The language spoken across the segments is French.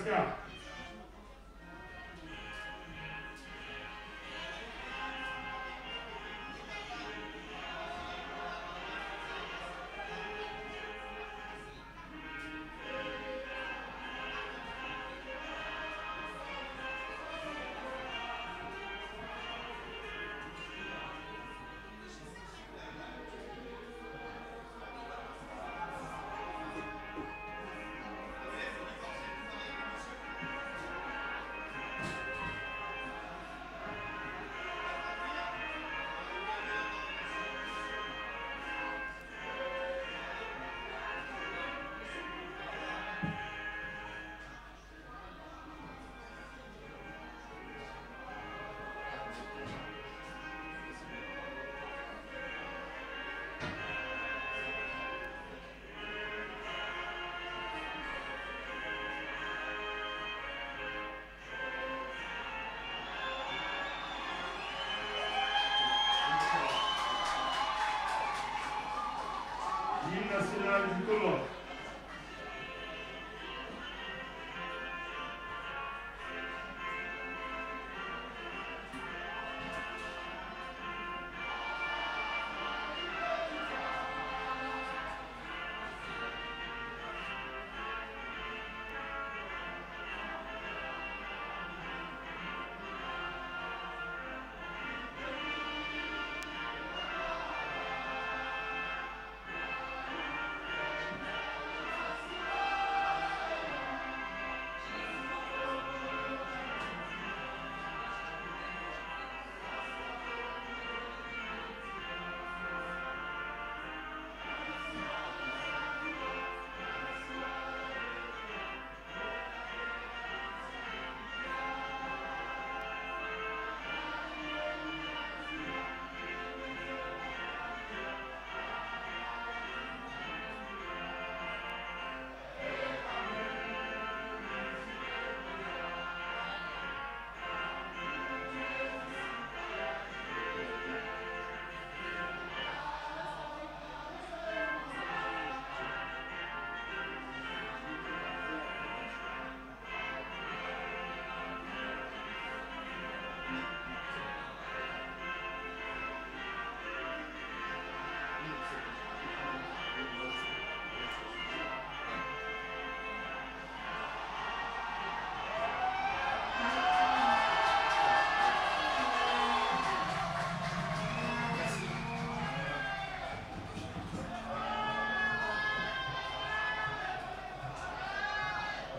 Sébastien. L'hymne national du Comore.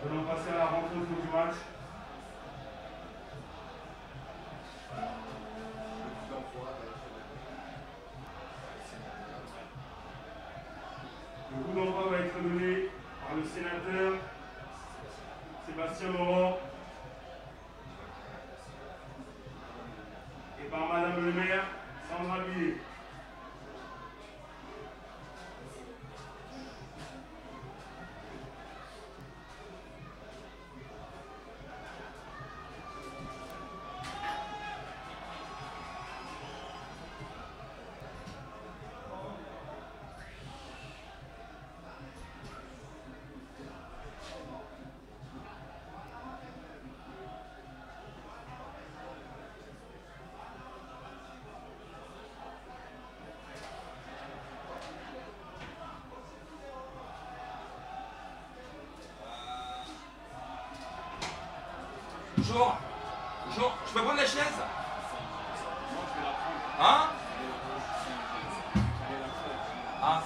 Nous allons passer à la rencontre du match. Le coup d'envoi va être donné par le sénateur Sébastien Morand et par Madame le maire Sandra Billet. Bonjour, je peux prendre la chaise? Hein? Ah.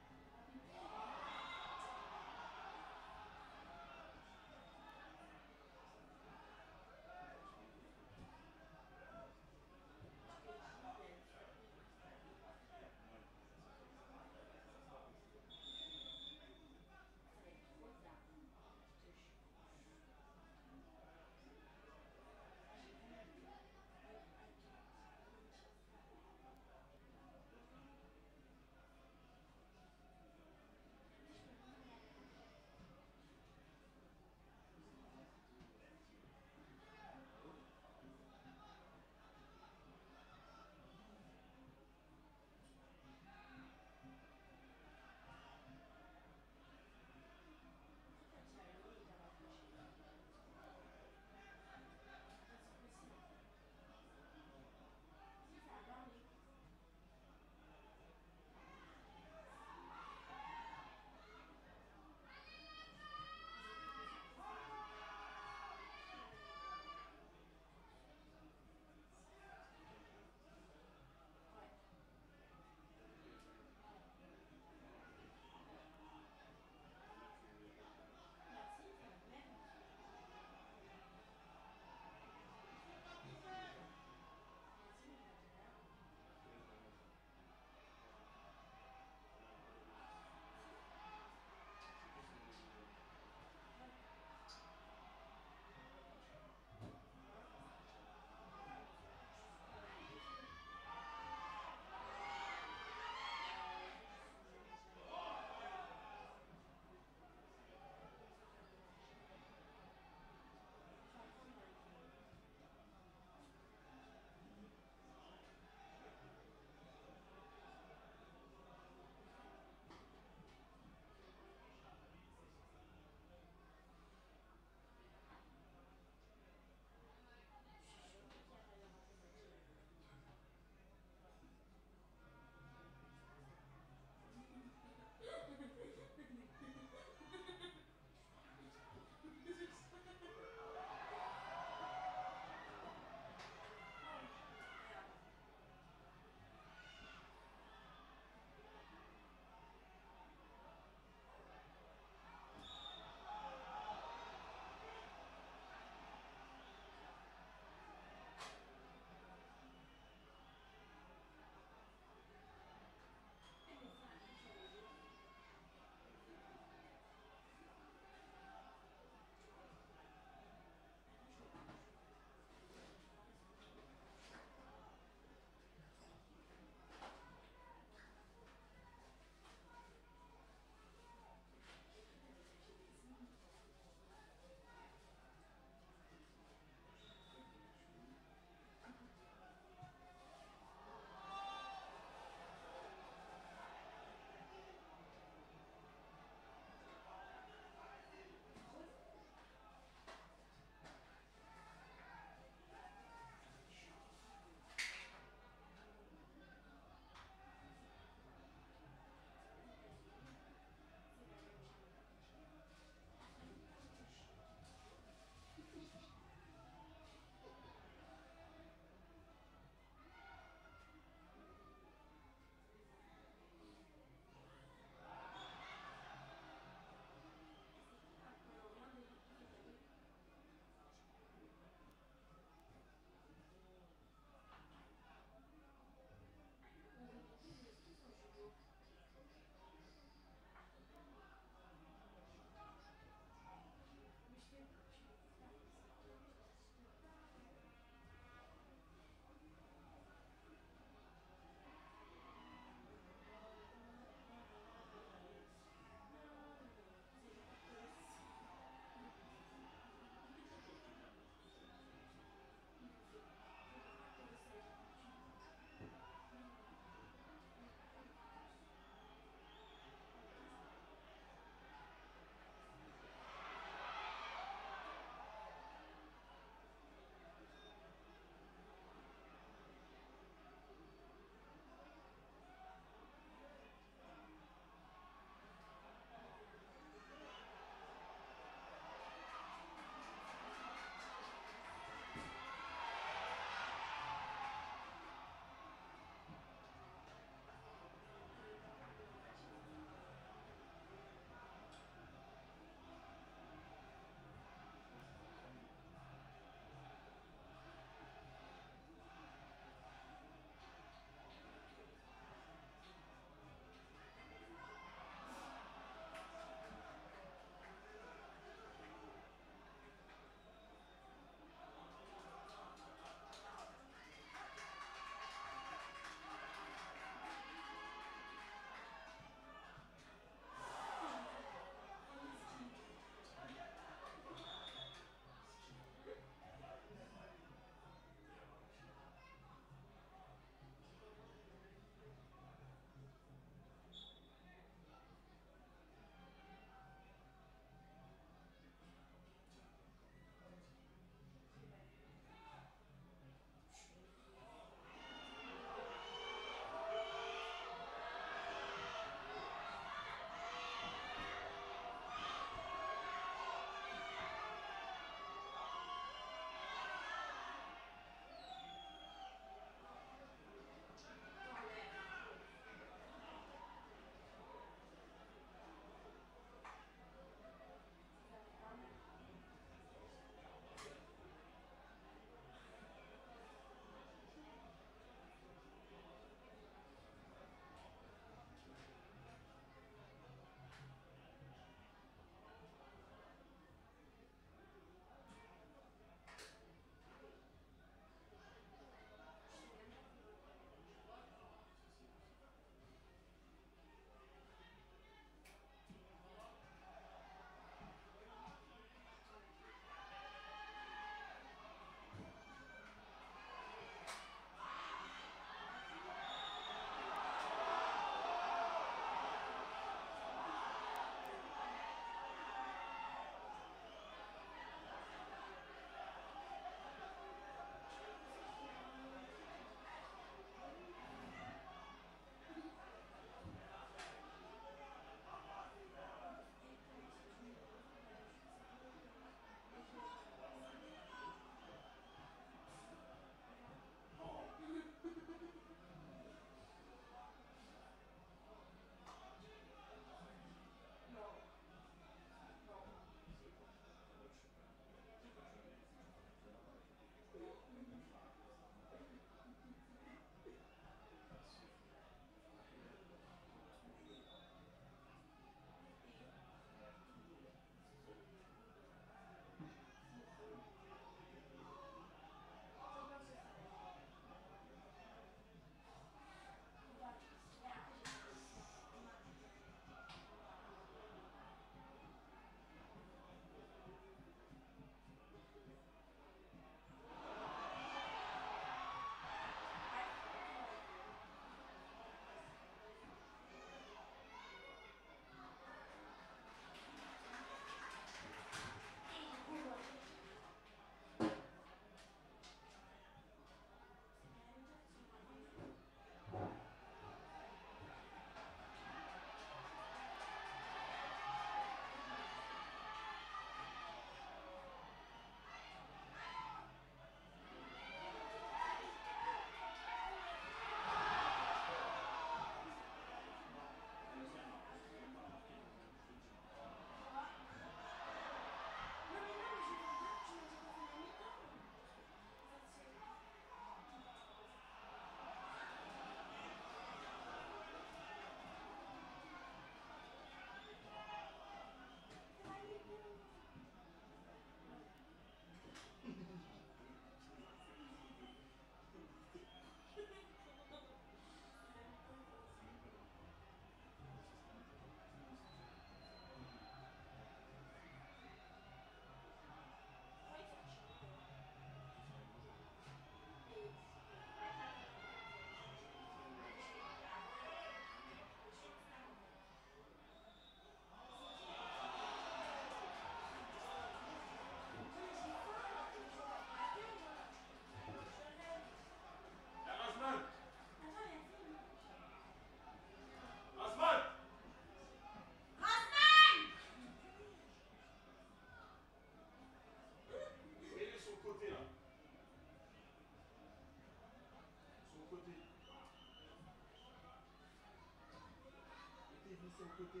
sur le côté.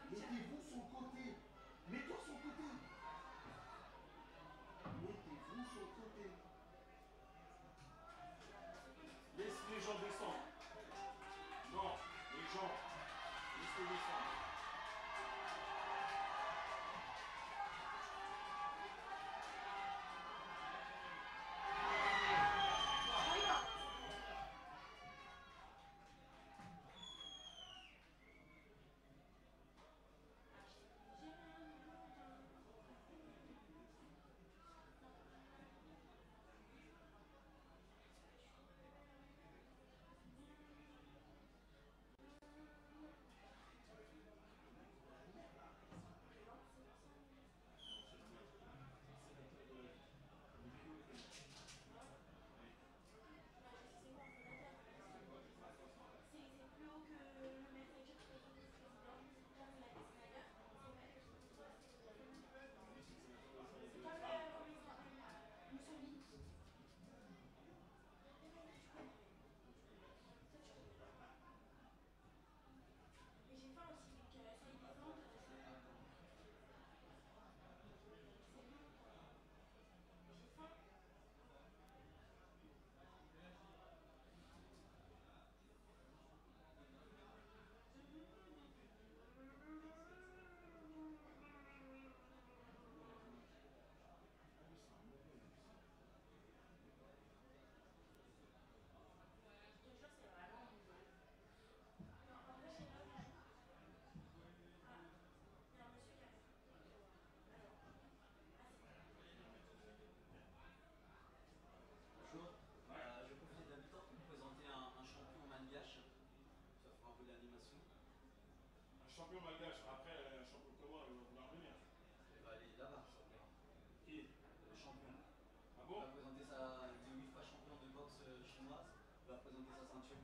Mettez-vous sur le côté. Mets-toi sur le côté. Mettez-vous sur le côté. Laisse les gens descendre. Non, les gens. Laissez-les descendre. Champion malgache, après un champion comment il va vouloir venir? Il va aller là-bas. Qui? Le champion. Ah bon? Il va présenter sa. Il est 8 fois champion de boxe chinoise. Il va présenter sa ceinture.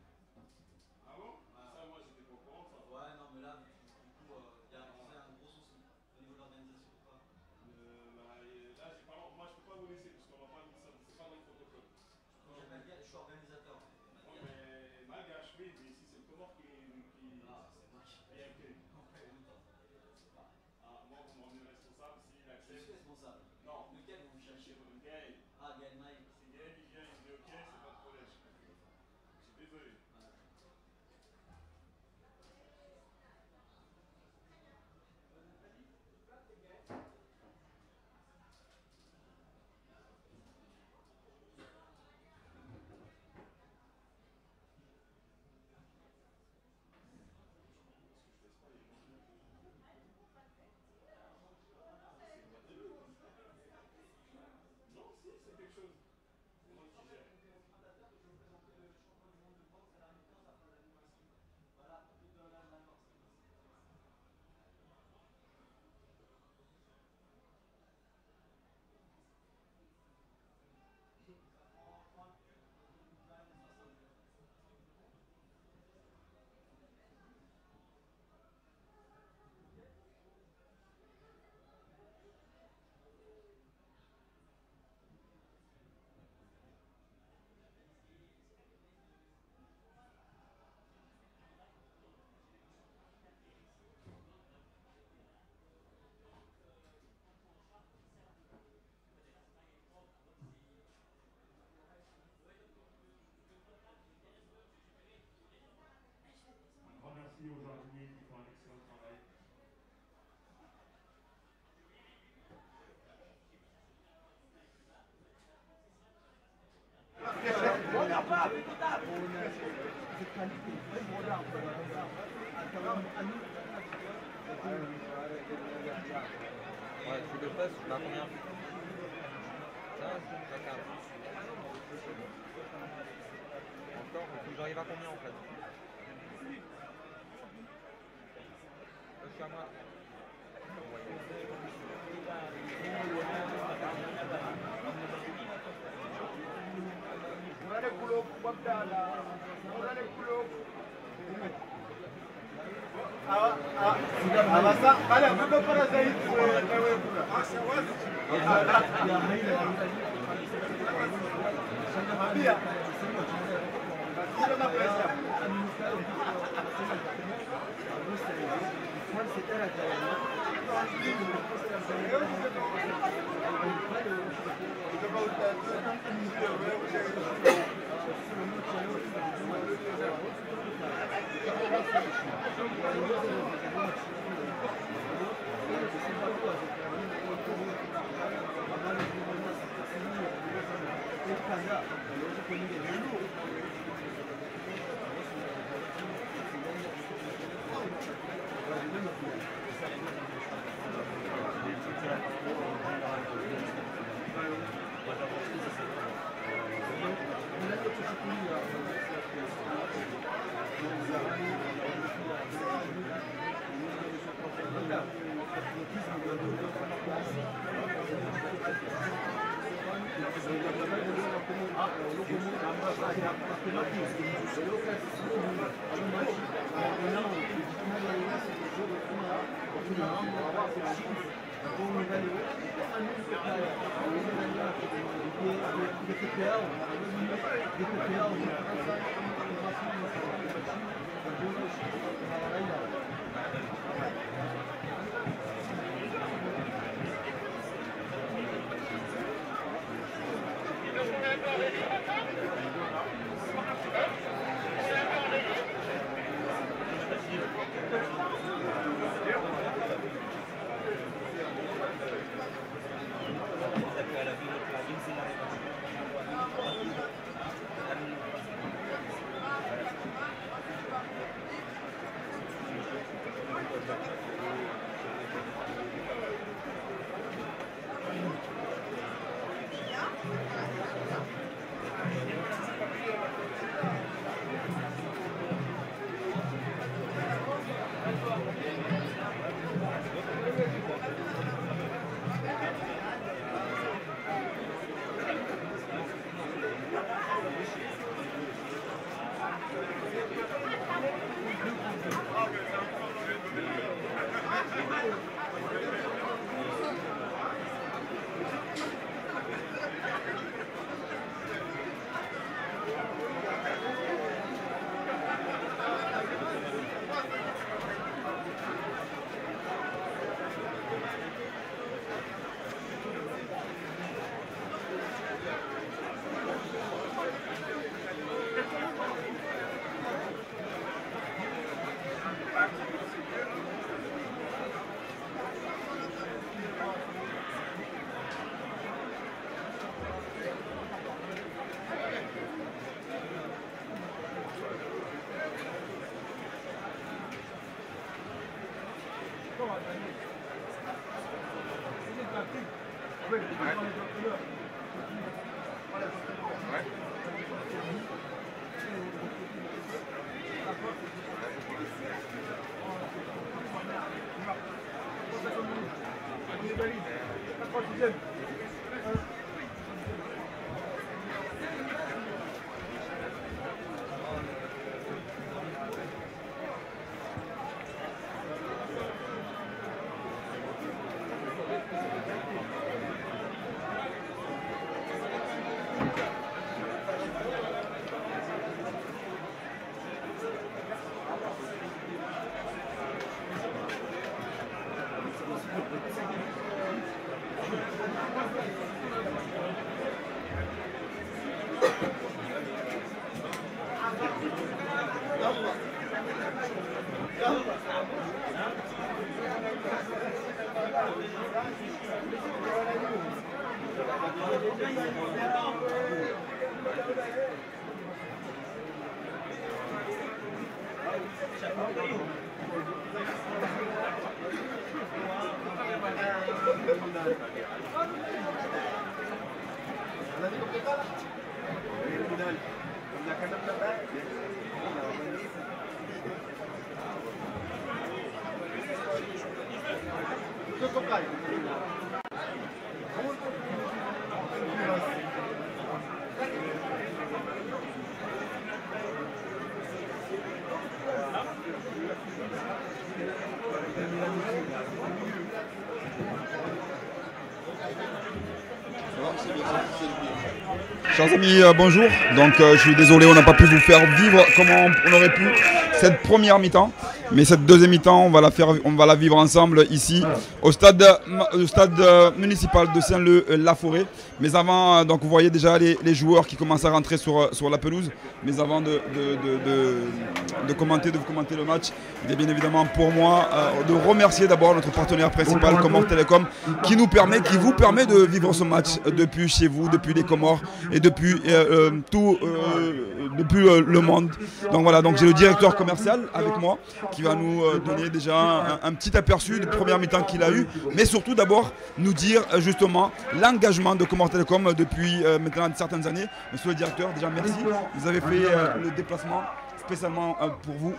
Ah bon? Ça, moi j'étais pas au courant, ça. Ouais, non, mais là, du coup, il y a un gros souci au niveau de l'organisation. Là, j'ai pas. Moi je peux pas vous laisser parce qu'on va pas. C'est pas dans le protocole. Je suis organisateur. Non, mais malgache, oui, mais ici c'est le Comore qui. Ah, c'est moi qui. Bien que. Ah, moi, vous m'en êtes responsable s'il accepte. Je suis responsable. Non. Lequel vous cherchez? Gaël. Ah, Gaël Maï. Si Gaël il vient, il dit ok, c'est pas de problème. Je suis désolé. Non, si, c'est quelque chose. C'est moi qui gère. Un grand merci aux jardiniers qui font un excellent travail. Ouais, je le passe, je sais pas combien. Ça, c'est pas 15. Encore, il faut que j'arrive à combien en fait? Je suis à moi. Abasa, kale ambapo para zaidi wewe kula. Ambia. Ça va, Chers amis, bonjour. Donc je suis désolé, on n'a pas pu vous faire vivre comme on aurait pu cette première mi-temps. Mais cette deuxième mi-temps, on va la vivre ensemble ici au stade municipal de Saint-Leu-la-Forêt. Mais avant, donc vous voyez déjà les joueurs qui commencent à rentrer sur la pelouse. Mais avant de commenter le match, il est bien évidemment pour moi de remercier d'abord notre partenaire principal, Comores Télécom, qui vous permet de vivre ce match depuis chez vous, depuis les Comores et depuis depuis le monde. Donc voilà, donc j'ai le directeur commercial avec moi qui va nous donner déjà un petit aperçu de première mi-temps qu'il a eu, mais surtout d'abord nous dire justement l'engagement de Comores Télécom depuis maintenant certaines années. Monsieur le directeur, déjà merci. Vous avez fait le déplacement spécialement pour vous.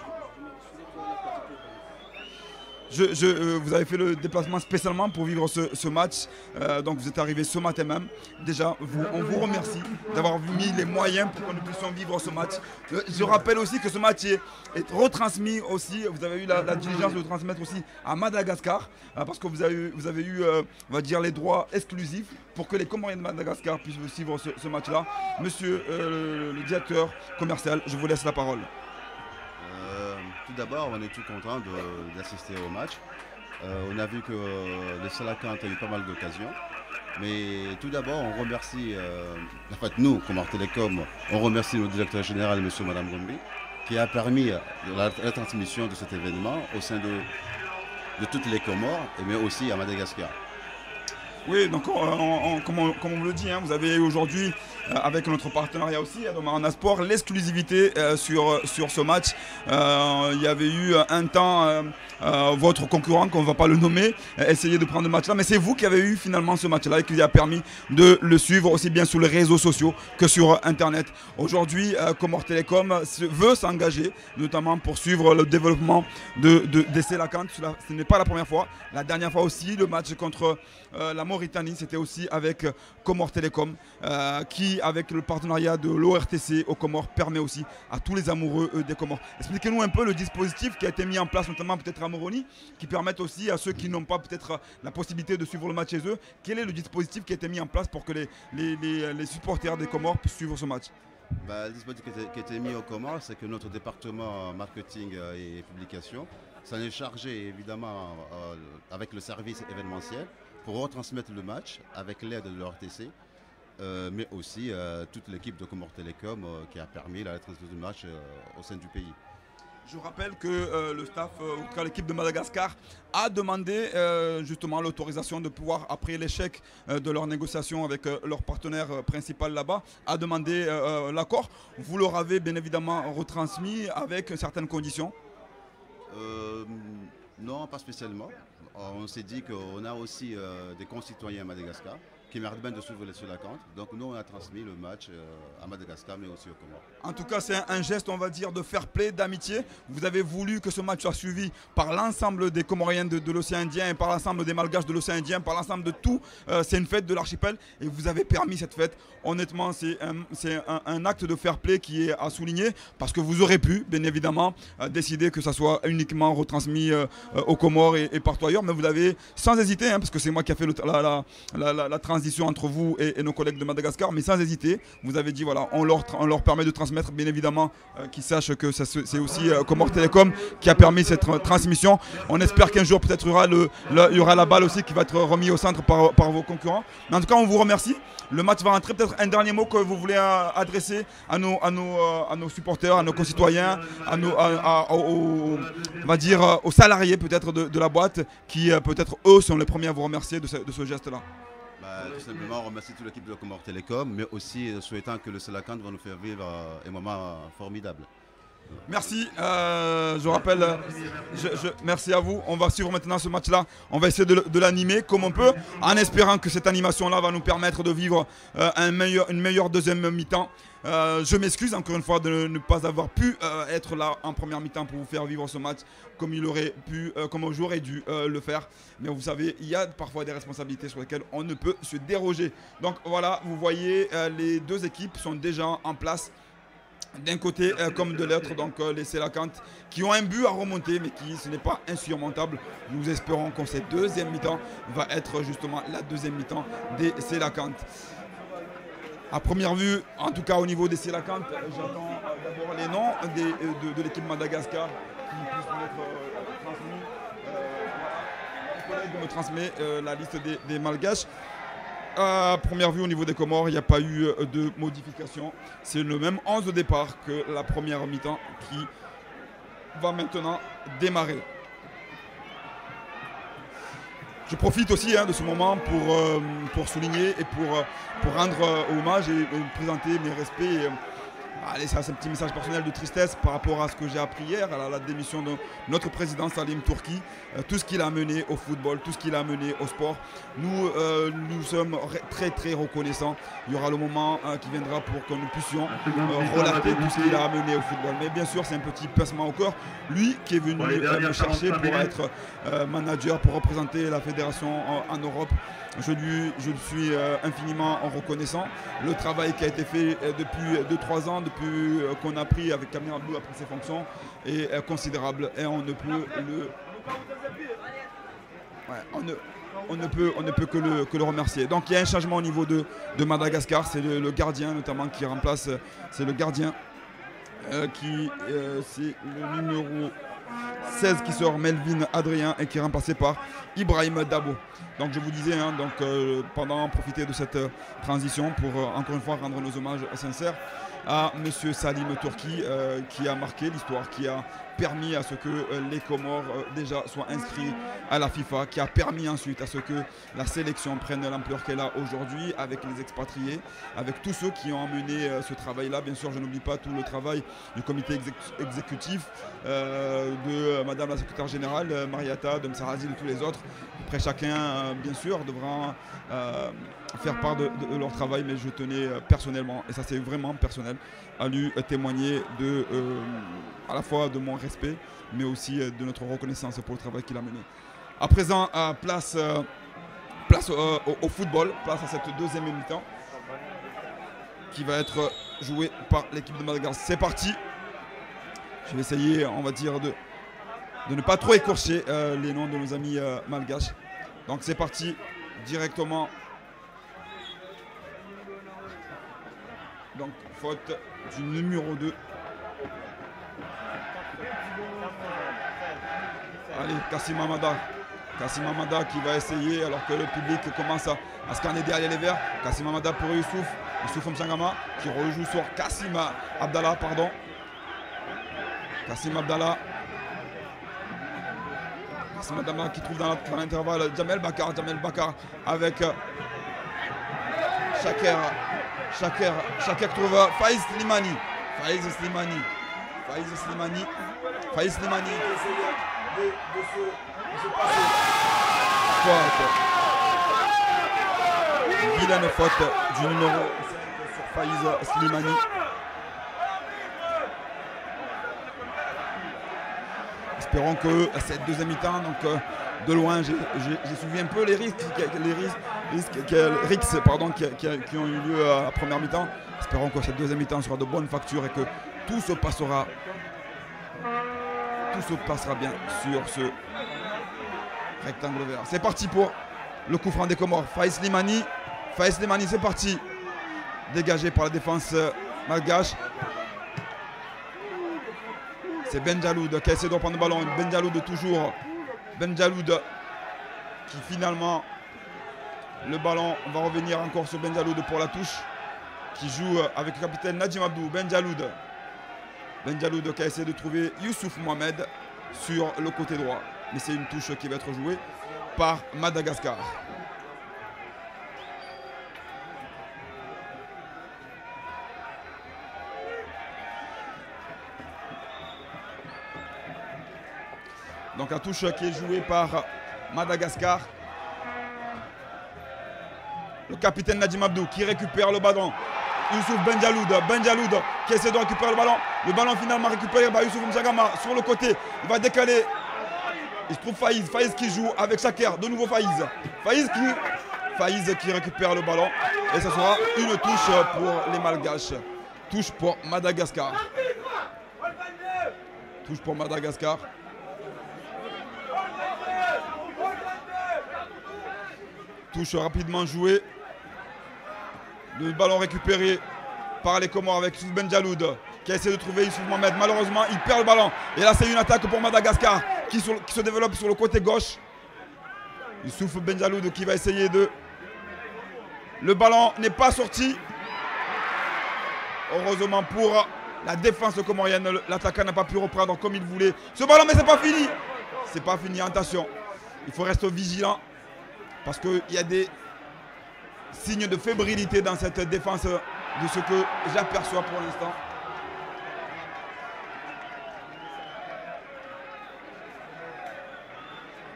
Vous avez fait le déplacement spécialement pour vivre ce match. Donc vous êtes arrivé ce matin même. Déjà, on vous remercie d'avoir mis les moyens pour que nous puissions vivre ce match. Je rappelle aussi que ce match est retransmis aussi. Vous avez eu la diligence de le transmettre aussi à Madagascar. Parce que vous avez eu on va dire, les droits exclusifs pour que les Comoriens de Madagascar puissent suivre ce match-là. Monsieur le directeur commercial, je vous laisse la parole. Tout d'abord, on est tout content d'assister au match. On a vu que le Salakant a eu pas mal d'occasions. Mais tout d'abord, on remercie, en fait nous, Comores Télécom, on remercie notre directeur général, monsieur et madame Gombi, qui a permis la transmission de cet événement au sein de toutes les Comores, mais aussi à Madagascar. Oui, donc comme on le dit, hein, vous avez aujourd'hui, avec notre partenariat aussi, Marana Sport, l'exclusivité sur ce match. Il y avait eu un temps, votre concurrent, qu'on ne va pas le nommer, essayer de prendre le match-là, mais c'est vous qui avez eu finalement ce match-là et qui a permis de le suivre aussi bien sur les réseaux sociaux que sur Internet. Aujourd'hui, Comores Télécom veut s'engager, notamment pour suivre le développement des Selakant. Ce n'est pas la première fois. La dernière fois aussi, le match contre la Mauritanie, c'était aussi avec Comores Télécom, qui, avec le partenariat de l'ORTC aux Comores, permet aussi à tous les amoureux des Comores. Expliquez-nous un peu le dispositif qui a été mis en place, notamment peut-être à Moroni, qui permettent aussi à ceux qui n'ont pas peut-être la possibilité de suivre le match chez eux. Quel est le dispositif qui a été mis en place pour que les supporters des Comores puissent suivre ce match? Le dispositif qui a été mis aux Comores, c'est que notre département marketing et publication s'en est chargé évidemment avec le service événementiel pour retransmettre le match avec l'aide de l'ORTC, mais aussi toute l'équipe de Comores Télécom qui a permis la transmission du match au sein du pays. Je rappelle que le staff, en tout cas l'équipe de Madagascar, a demandé justement l'autorisation de pouvoir, après l'échec de leur négociation avec leur partenaire principal là-bas, a demandé l'accord. Vous leur avez bien évidemment retransmis avec certaines conditions. Non, pas spécialement. On s'est dit qu'on a aussi des concitoyens à Madagascar qui méritent bien de suivre les Selakant. Donc nous, on a transmis le match à Madagascar, mais aussi aux Comores. En tout cas, c'est un geste, on va dire, de fair play, d'amitié. Vous avez voulu que ce match soit suivi par l'ensemble des Comoriens de l'océan Indien et par l'ensemble des Malgaches de l'océan Indien, par l'ensemble de tout. C'est une fête de l'archipel et vous avez permis cette fête. Honnêtement, c'est un acte de fair play qui est à souligner parce que vous aurez pu, bien évidemment, décider que ça soit uniquement retransmis aux Comores et partout ailleurs. Mais vous avez, sans hésiter, hein, parce que c'est moi qui ai fait la transition entre vous et nos collègues de Madagascar, mais sans hésiter, vous avez dit voilà, on leur permet de transmettre, bien évidemment, qu'ils sachent que c'est aussi Comores Télécom qui a permis cette transmission. On espère qu'un jour peut-être il y aura la balle aussi qui va être remise au centre par vos concurrents. Mais en tout cas, on vous remercie. Le match va rentrer. Peut-être un dernier mot que vous voulez adresser à nos supporters, à nos concitoyens, on va dire aux salariés peut-être de la boîte qui peut-être eux sont les premiers à vous remercier de ce geste-là. Tout simplement, on remercie toute l'équipe de Comores Télécom, mais aussi souhaitant que le Selakant va nous faire vivre un moment formidable. Merci, je rappelle, merci à vous. On va suivre maintenant ce match-là. On va essayer de l'animer comme on peut, en espérant que cette animation-là va nous permettre de vivre une meilleure deuxième mi-temps. Je m'excuse encore une fois de ne pas avoir pu être là en première mi-temps pour vous faire vivre ce match comme il aurait pu, comme j'aurais dû le faire. Mais vous savez, il y a parfois des responsabilités sur lesquelles on ne peut se déroger. Donc voilà, vous voyez, les deux équipes sont déjà en place. D'un côté comme de l'autre, donc les Selakant qui ont un but à remonter, mais ce n'est pas insurmontable. Nous espérons que cette deuxième mi-temps va être justement la deuxième mi-temps des Selakant. À première vue, en tout cas au niveau des Sélacantes, j'attends d'abord les noms de l'équipe Madagascar qui puissent m'être transmis. Mon collègue me transmet la liste des Malgaches. À première vue, au niveau des Comores, il n'y a pas eu de modification. C'est le même 11 de départ que la première mi-temps qui va maintenant démarrer. Je profite aussi de ce moment pour souligner et pour rendre hommage et présenter mes respects. Allez, ça c'est un petit message personnel de tristesse par rapport à ce que j'ai appris hier, à la démission de notre président Salim Turki, tout ce qu'il a mené au football, tout ce qu'il a mené au sport. Nous sommes très très reconnaissants. Il y aura le moment qui viendra pour que nous puissions relater tout ce qu'il a mené au football. Mais bien sûr, c'est un petit pincement au cœur. Lui qui est venu me chercher pour être manager, pour représenter la fédération en Europe. Je lui suis infiniment reconnaissant. Le travail qui a été fait depuis 2-3 ans, depuis qu'on a pris avec Kamil Abdou, a pris ses fonctions, est considérable et on ne peut que le remercier. Donc il y a un changement au niveau de Madagascar, c'est le gardien notamment qui remplace, c'est le gardien c'est le numéro 16 qui sort, Melvin Adrien, et qui est remplacé par Ibrahim Dabo. Donc je vous disais, pendant profiter de cette transition pour encore une fois rendre nos hommages sincères à M. Salim Turki qui a marqué l'histoire, qui a permis à ce que les Comores déjà soient inscrits à la FIFA, qui a permis ensuite à ce que la sélection prenne l'ampleur qu'elle a aujourd'hui avec les expatriés, avec tous ceux qui ont emmené ce travail-là. Bien sûr, je n'oublie pas tout le travail du comité exécutif, de Madame la secrétaire générale, Mariata, de Msarazi, de tous les autres. Après, chacun, bien sûr, devra faire part de leur travail, mais je tenais personnellement, et ça c'est vraiment personnel, à lui témoigner à la fois de mon respect, mais aussi de notre reconnaissance pour le travail qu'il a mené. À présent, place au football, place à cette deuxième mi-temps qui va être jouée par l'équipe de Madagascar. C'est parti. Je vais essayer, on va dire, de ne pas trop écorcher les noms de nos amis malgaches. Donc c'est parti directement. Donc faute du numéro 2. Allez, Kassim Amada. Kassim Amada qui va essayer alors que le public commence à scanner derrière les verts. Kassim Amada pour Youssouf Msangama qui rejoue sur Kassim Abdallah, pardon. Kassim Abdallah. Kassim Abdallah qui trouve dans l'intervalle Jamel Bakar avec Shaker trouve Faiz Slimani qui essaye de se passer. Faute. Vilaine faute du numéro 5 sur Faiz Slimani. Espérons que cette deuxième mi-temps, donc de loin, j'ai suivi un peu les risques qui ont eu lieu à la première mi-temps. Espérons que cette deuxième mi-temps sera de bonne facture et que tout se passera bien sur ce rectangle vert. C'est parti pour le coup franc des Comores. Faiz Slimani, c'est parti. Dégagé par la défense malgache. C'est Benjaloud qui essaie de reprendre le ballon. Benjaloud toujours. Benjaloud qui finalement, le ballon va revenir encore sur Benjaloud pour la touche. Qui joue avec le capitaine Najim Abdou. Benjaloud qui a essayé de trouver Youssouf Mohamed sur le côté droit. Mais c'est une touche qui va être jouée par Madagascar. Donc la touche qui est jouée par Madagascar. Le capitaine Najim Abdou qui récupère le ballon. Youssouf Benjaloud qui essaie de récupérer le ballon. Le ballon finalement récupéré par Youssouf Msangama sur le côté. Il va décaler. Il se trouve Faiz qui joue avec Shaker. De nouveau Faiz qui récupère le ballon. Et ce sera une touche pour les Malgaches. Touche pour Madagascar. Touche rapidement jouée Le ballon récupéré par les Comores avec Youssouf Benjaloud qui a essayé de trouver Youssouf Mohamed. Malheureusement, il perd le ballon. Et là, c'est une attaque pour Madagascar qui se développe sur le côté gauche. Youssouf Benjaloud qui va essayer de... Le ballon n'est pas sorti. Heureusement pour la défense comorienne, l'attaquant n'a pas pu reprendre comme il voulait ce ballon, mais c'est pas fini. C'est pas fini, attention. Il faut rester vigilant parce qu'il y a des signes de fébrilité dans cette défense de ce que j'aperçois pour l'instant.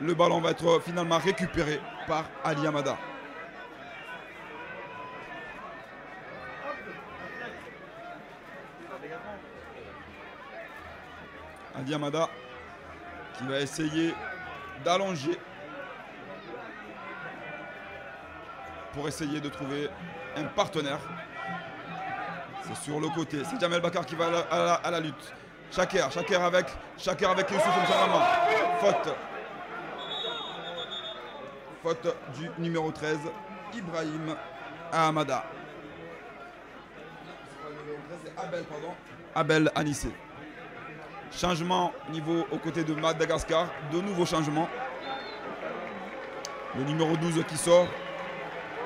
Le ballon va être finalement récupéré par Ali Amada. Ali Amada qui va essayer d'allonger pour essayer de trouver un partenaire. C'est sur le côté. C'est Jamel Bakar qui va à la lutte. Chaker avec Youssouf Msangama. Faute du numéro 13, Ibrahim Ahamada. Abel Anissé. Changement niveau aux côtés de Madagascar. De nouveaux changements. Le numéro 12 qui sort,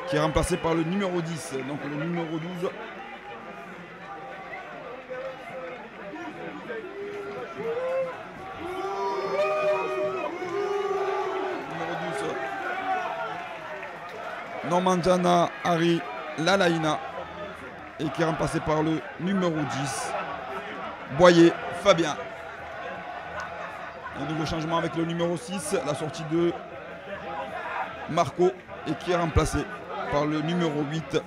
qui est remplacé par le numéro 10. Donc le numéro 12. Normandjana Harry Lalaina et qui est remplacé par le numéro 10 Boyer Fabien. Un nouveau changement avec le numéro 6, la sortie de Marco et qui est remplacé par le numéro 8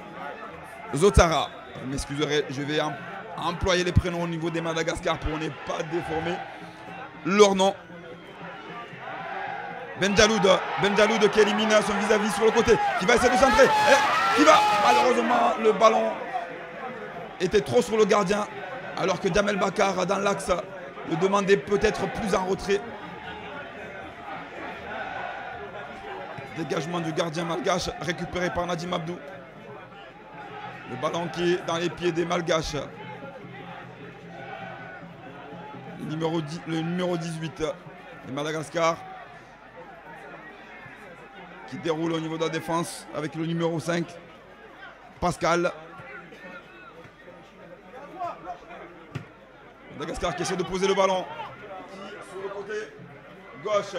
Zotara. Vous m'excuserez, je vais employer les prénoms au niveau des Madagascar pour ne pas déformer leur nom. Benjaloud qui élimine son vis-à-vis sur le côté, qui va essayer de centrer, qui va, malheureusement le ballon était trop sur le gardien, alors que Jamel Bakar dans l'axe le demandait peut-être plus en retrait. Dégagement du gardien malgache récupéré par Nadim Abdou. Le ballon qui est dans les pieds des Malgaches. Le numéro 18 de Madagascar qui déroule au niveau de la défense avec le numéro 5, Pascal. Madagascar qui essaie de poser le ballon. Sur le côté gauche.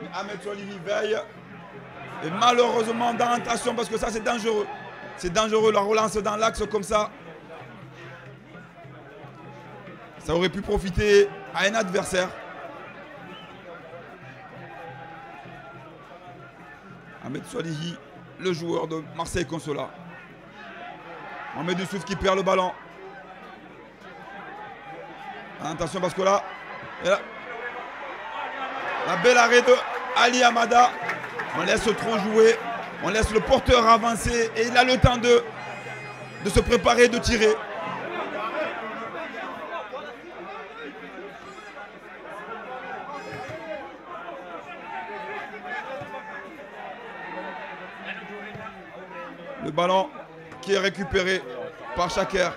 Mais Ahmed Solihi veille. Et malheureusement, dans attention parce que ça c'est dangereux. C'est dangereux la relance dans l'axe comme ça. Ça aurait pu profiter à un adversaire. Ahmed Solihi, le joueur de Marseille Consola. Mohamed Youssouf qui perd le ballon. Attention parce que là, la belle arrêt de Ali Amada. On laisse trop jouer. On laisse le porteur avancer et il a le temps de se préparer, de tirer. Le ballon qui est récupéré par Chaker.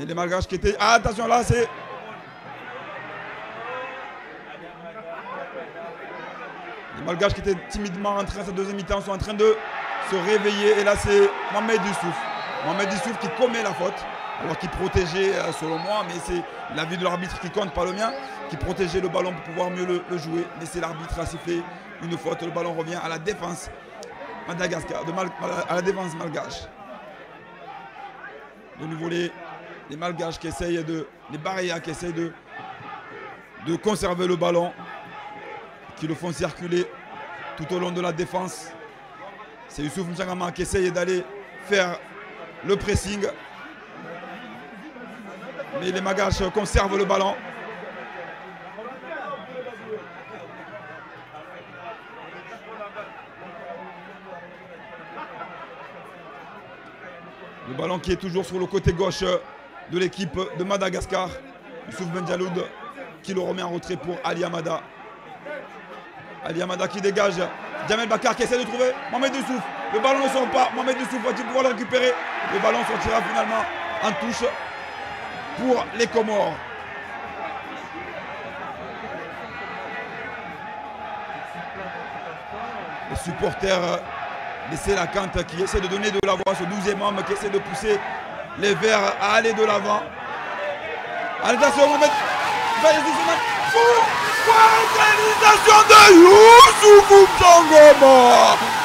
Et les Malgaches qui étaient... Ah, attention là, c'est... Les Malgaches qui étaient timidement entrés dans cette deuxième mi-temps sont en train de se réveiller. Et là, c'est Mohamed Youssouf. Mohamed Youssouf qui commet la faute. Alors qu'il protégeait, selon moi, mais c'est l'avis de l'arbitre qui compte, pas le mien, qui protégeait le ballon pour pouvoir mieux le jouer. Mais c'est l'arbitre à siffler une faute. Le ballon revient à la défense Madagascar, à la défense malgache. De nouveau, les Malgaches qui essayent les Barayas qui essayent de conserver le ballon, qui le font circuler tout au long de la défense. C'est Youssouf Msangama qui essaye d'aller faire le pressing. Mais les Malgaches conservent le ballon. Le ballon qui est toujours sur le côté gauche de l'équipe de Madagascar. Youssouf Benjaloud qui le remet en retrait pour Ali Amada. Ali Amada qui dégage. Jamel Bakar qui essaie de trouver Mohamed Youssouf. Le ballon ne sort pas. Mohamed Youssouf va-t-il pouvoir le récupérer? Le ballon sortira finalement en touche pour les Comores. Les supporters de Selakant qui essaient de donner de la voix à ce 12e homme qui essaie de pousser les Verts à aller de l'avant. Attention, Mohamed. Organisation de Youssouf Mchangama.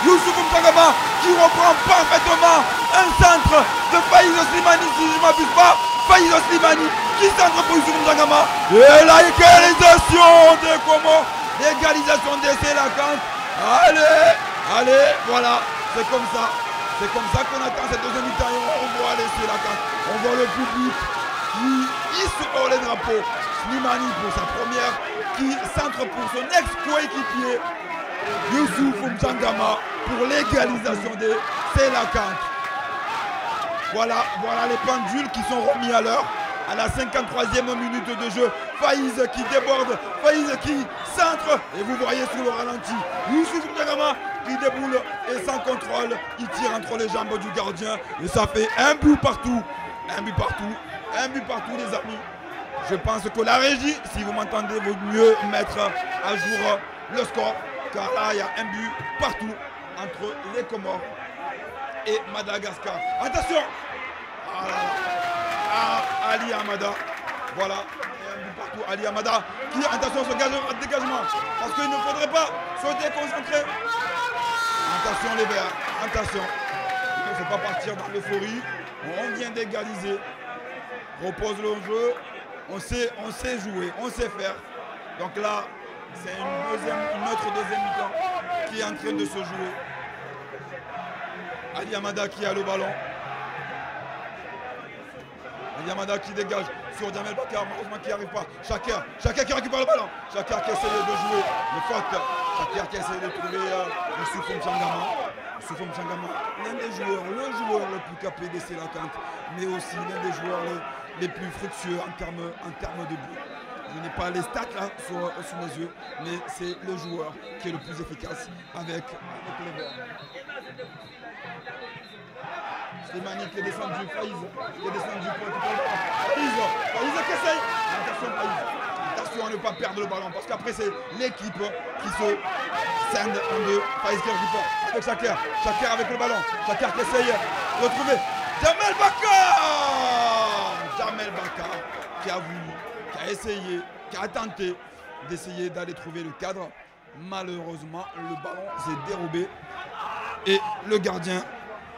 Youssouf Mchangama qui reprend parfaitement un centre de Faiz Slimani, si je ne m'abuse pas. Faiz Slimani qui centre pour Youssouf Mchangama. Et la égalisation des Comores. L'égalisation des Selakant. Allez, allez, voilà, c'est comme ça. C'est comme ça qu'on attend cette deuxième mi-temps. On voit les Selakant. On voit le public qui hisse haut les drapeaux. Slimani pour sa première, qui centre pour son ex-coéquipier Youssouf Mchangama pour l'égalisation des Selakant. Voilà, voilà les pendules qui sont remis à l'heure. À la 53e minute de jeu, Faiz qui déborde, Faiz qui centre, et vous voyez sur le ralenti, Youssouf Mchangama qui déboule et sans contrôle, il tire entre les jambes du gardien et ça fait un but partout, un but partout, un but partout les amis. Je pense que la régie, si vous m'entendez, vaut mieux mettre à jour le score, car là il y a un but partout entre les Comores et Madagascar. Attention! Ali Amada, voilà, et un but partout, Ali Amada, qui, attention, ce dégagement, parce qu'il ne faudrait pas se déconcentrer. Attention les Verts, attention, il ne faut pas partir dans l'euphorie, on vient d'égaliser, repose le jeu, on sait jouer, on sait faire, donc là, c'est une autre deuxième mi-temps qui est en train de se jouer. Ali Amada qui a le ballon. Yamada qui dégage sur Jamel Bakar, malheureusement qui n'y arrive pas. Chaker qui récupère le ballon. Chaker qui essaie de jouer le faute. Chaker qui essaie de trouver Youssouf Mchangama. Youssouf Mchangama, l'un des joueurs, le joueur le plus capé des Selakant, mais aussi l'un des joueurs les plus fructueux en termes de but. Je n'ai pas les stats là sous mes yeux, mais c'est le joueur qui est le plus efficace avec les Verts. Slimani qui est descendu, Faiz qui est descendu pour récupérer le ballon. Faiz qui essaye. Attention Faiz. Attention à ne pas perdre le ballon parce qu'après c'est l'équipe qui se scinde en deux. Faiz qui récupère avec Chaker. Chaker avec le ballon. Chaker qui essaye de retrouver Jamel Bakar. Jamel Bakar qui a voulu, qui a essayé, qui a tenté d'essayer d'aller trouver le cadre. Malheureusement, le ballon s'est dérobé et le gardien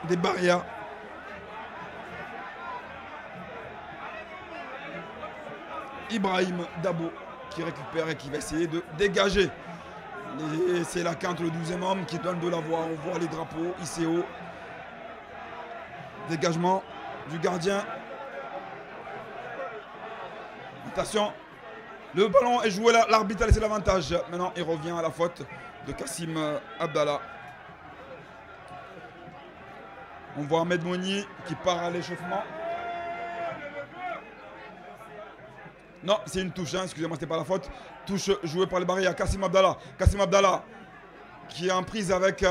des barrières Ibrahim Dabo qui récupère et qui va essayer de dégager. C'est la Selakant, le 12e homme qui donne de la voix. On voit les drapeaux ICO. Dégagement du gardien. Attention, le ballon est joué là. L'arbitre a laissé l'avantage. Maintenant, il revient à la faute de Kassim Abdallah. On voit Ahmed Mouni qui part à l'échauffement. Non, c'est une touche, hein. Excusez-moi, c'était pas la faute. Touche jouée par les barrières. Kassim Abdallah. Kassim Abdallah qui est en prise avec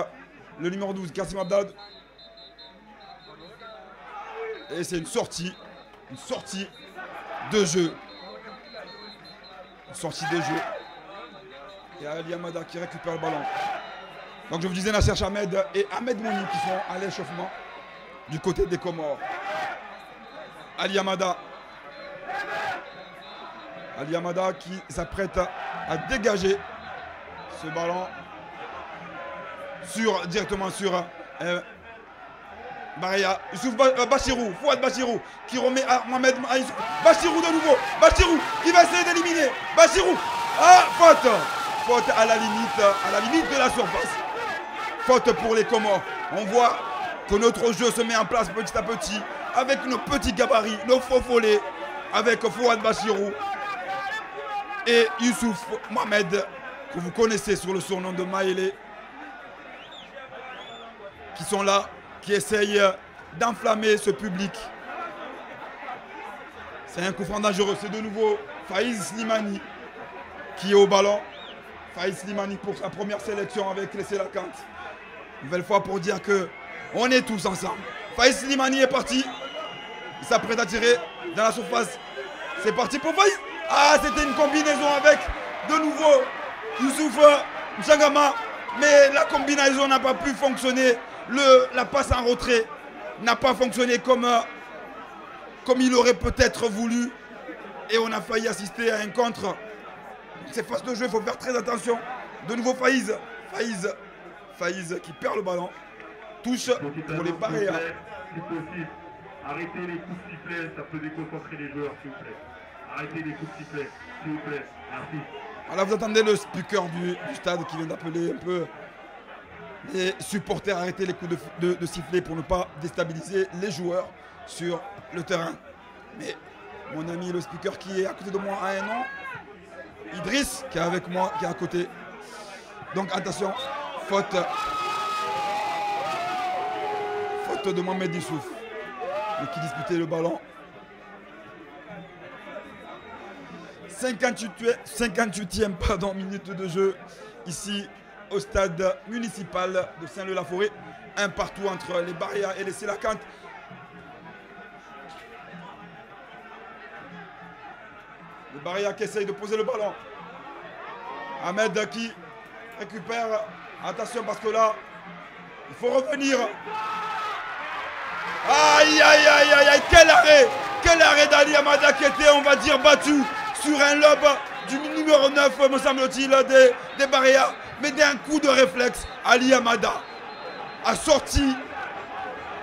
le numéro 12. Kassim Abdallah. Et c'est une sortie de jeu. Une sortie de jeu. Et Ali Amada qui récupère le ballon. Donc je vous disais Nasser Chamed et Ahmed Mouni qui sont à l'échauffement du côté des Comores. Ali Amada. Ali Amada qui s'apprête à dégager ce ballon directement sur Baria. Youssouf Bachirou, Fouad Bachirou qui remet à Mohamed Youssouf. Bachirou de nouveau. Bachirou qui va essayer d'éliminer. Bachirou. Ah, faute. Faute à la limite de la surface. Faute pour les Comores. On voit que notre jeu se met en place petit à petit avec nos petits gabarits, nos faux follets, avec Fouad Bachirou et Youssouf Mohamed, que vous connaissez sur le surnom de Maélé, qui sont là, qui essayent d'enflammer ce public. C'est un coup franc dangereux. C'est de nouveau Faiz Slimani qui est au ballon. Faïs Slimani pour sa première sélection avec les Selakant. Nouvelle fois pour dire que on est tous ensemble. Faïs Slimani est parti. Il s'apprête à tirer dans la surface. C'est parti pour Faïs. Ah, c'était une combinaison avec de nouveau Youssouf Mchangama. Mais la combinaison n'a pas pu fonctionner. La passe en retrait n'a pas fonctionné comme il aurait peut-être voulu. Et on a failli assister à un contre. Ces phases de jeu, il faut faire très attention. De nouveau Faïs. Faïs qui perd le ballon. Touche pour les Barea. Si possible, arrêtez les coups de sifflet, ça peut déconcentrer les joueurs, s'il vous plaît. Arrêtez les coups de sifflet, s'il vous plaît. Merci. Voilà, vous attendez le speaker du stade qui vient d'appeler un peu les supporters à arrêter les coups de sifflet pour ne pas déstabiliser les joueurs sur le terrain. Mais mon ami, le speaker qui est à côté de moi a un nom. Idriss, qui est avec moi, qui est à côté. Donc attention, faute. Faute de Mohamed Youssouf, qui disputait le ballon. 58e minute de jeu ici au stade municipal de Saint-Leu-la-Forêt. Un partout entre les Barea et les Selakant. Les Barea qui essayent de poser le ballon. Ahmed qui récupère. Attention parce que là, il faut revenir. Aïe aïe aïe aïe aïe, quel arrêt d'Ali Amada qui était, on va dire, battu sur un lob du numéro 9, me semble-t-il, des Barea. Mais d'un coup de réflexe, Ali Amada a sorti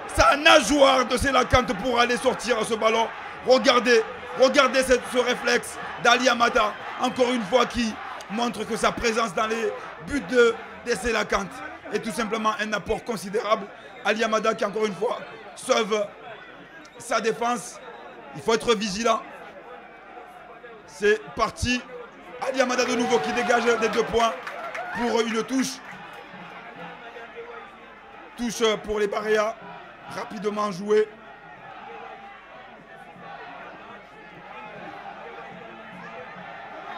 sa nageoire de Selakant pour aller sortir ce ballon. Regardez ce réflexe d'Ali Amada, encore une fois, qui montre que sa présence dans les buts des Selakant est tout simplement un apport considérable. Ali Amada qui, encore une fois, sauve sa défense. Il faut être vigilant. C'est parti. Ali Amada de nouveau qui dégage des 2 points pour une touche. Touche pour les Barea. Rapidement joué.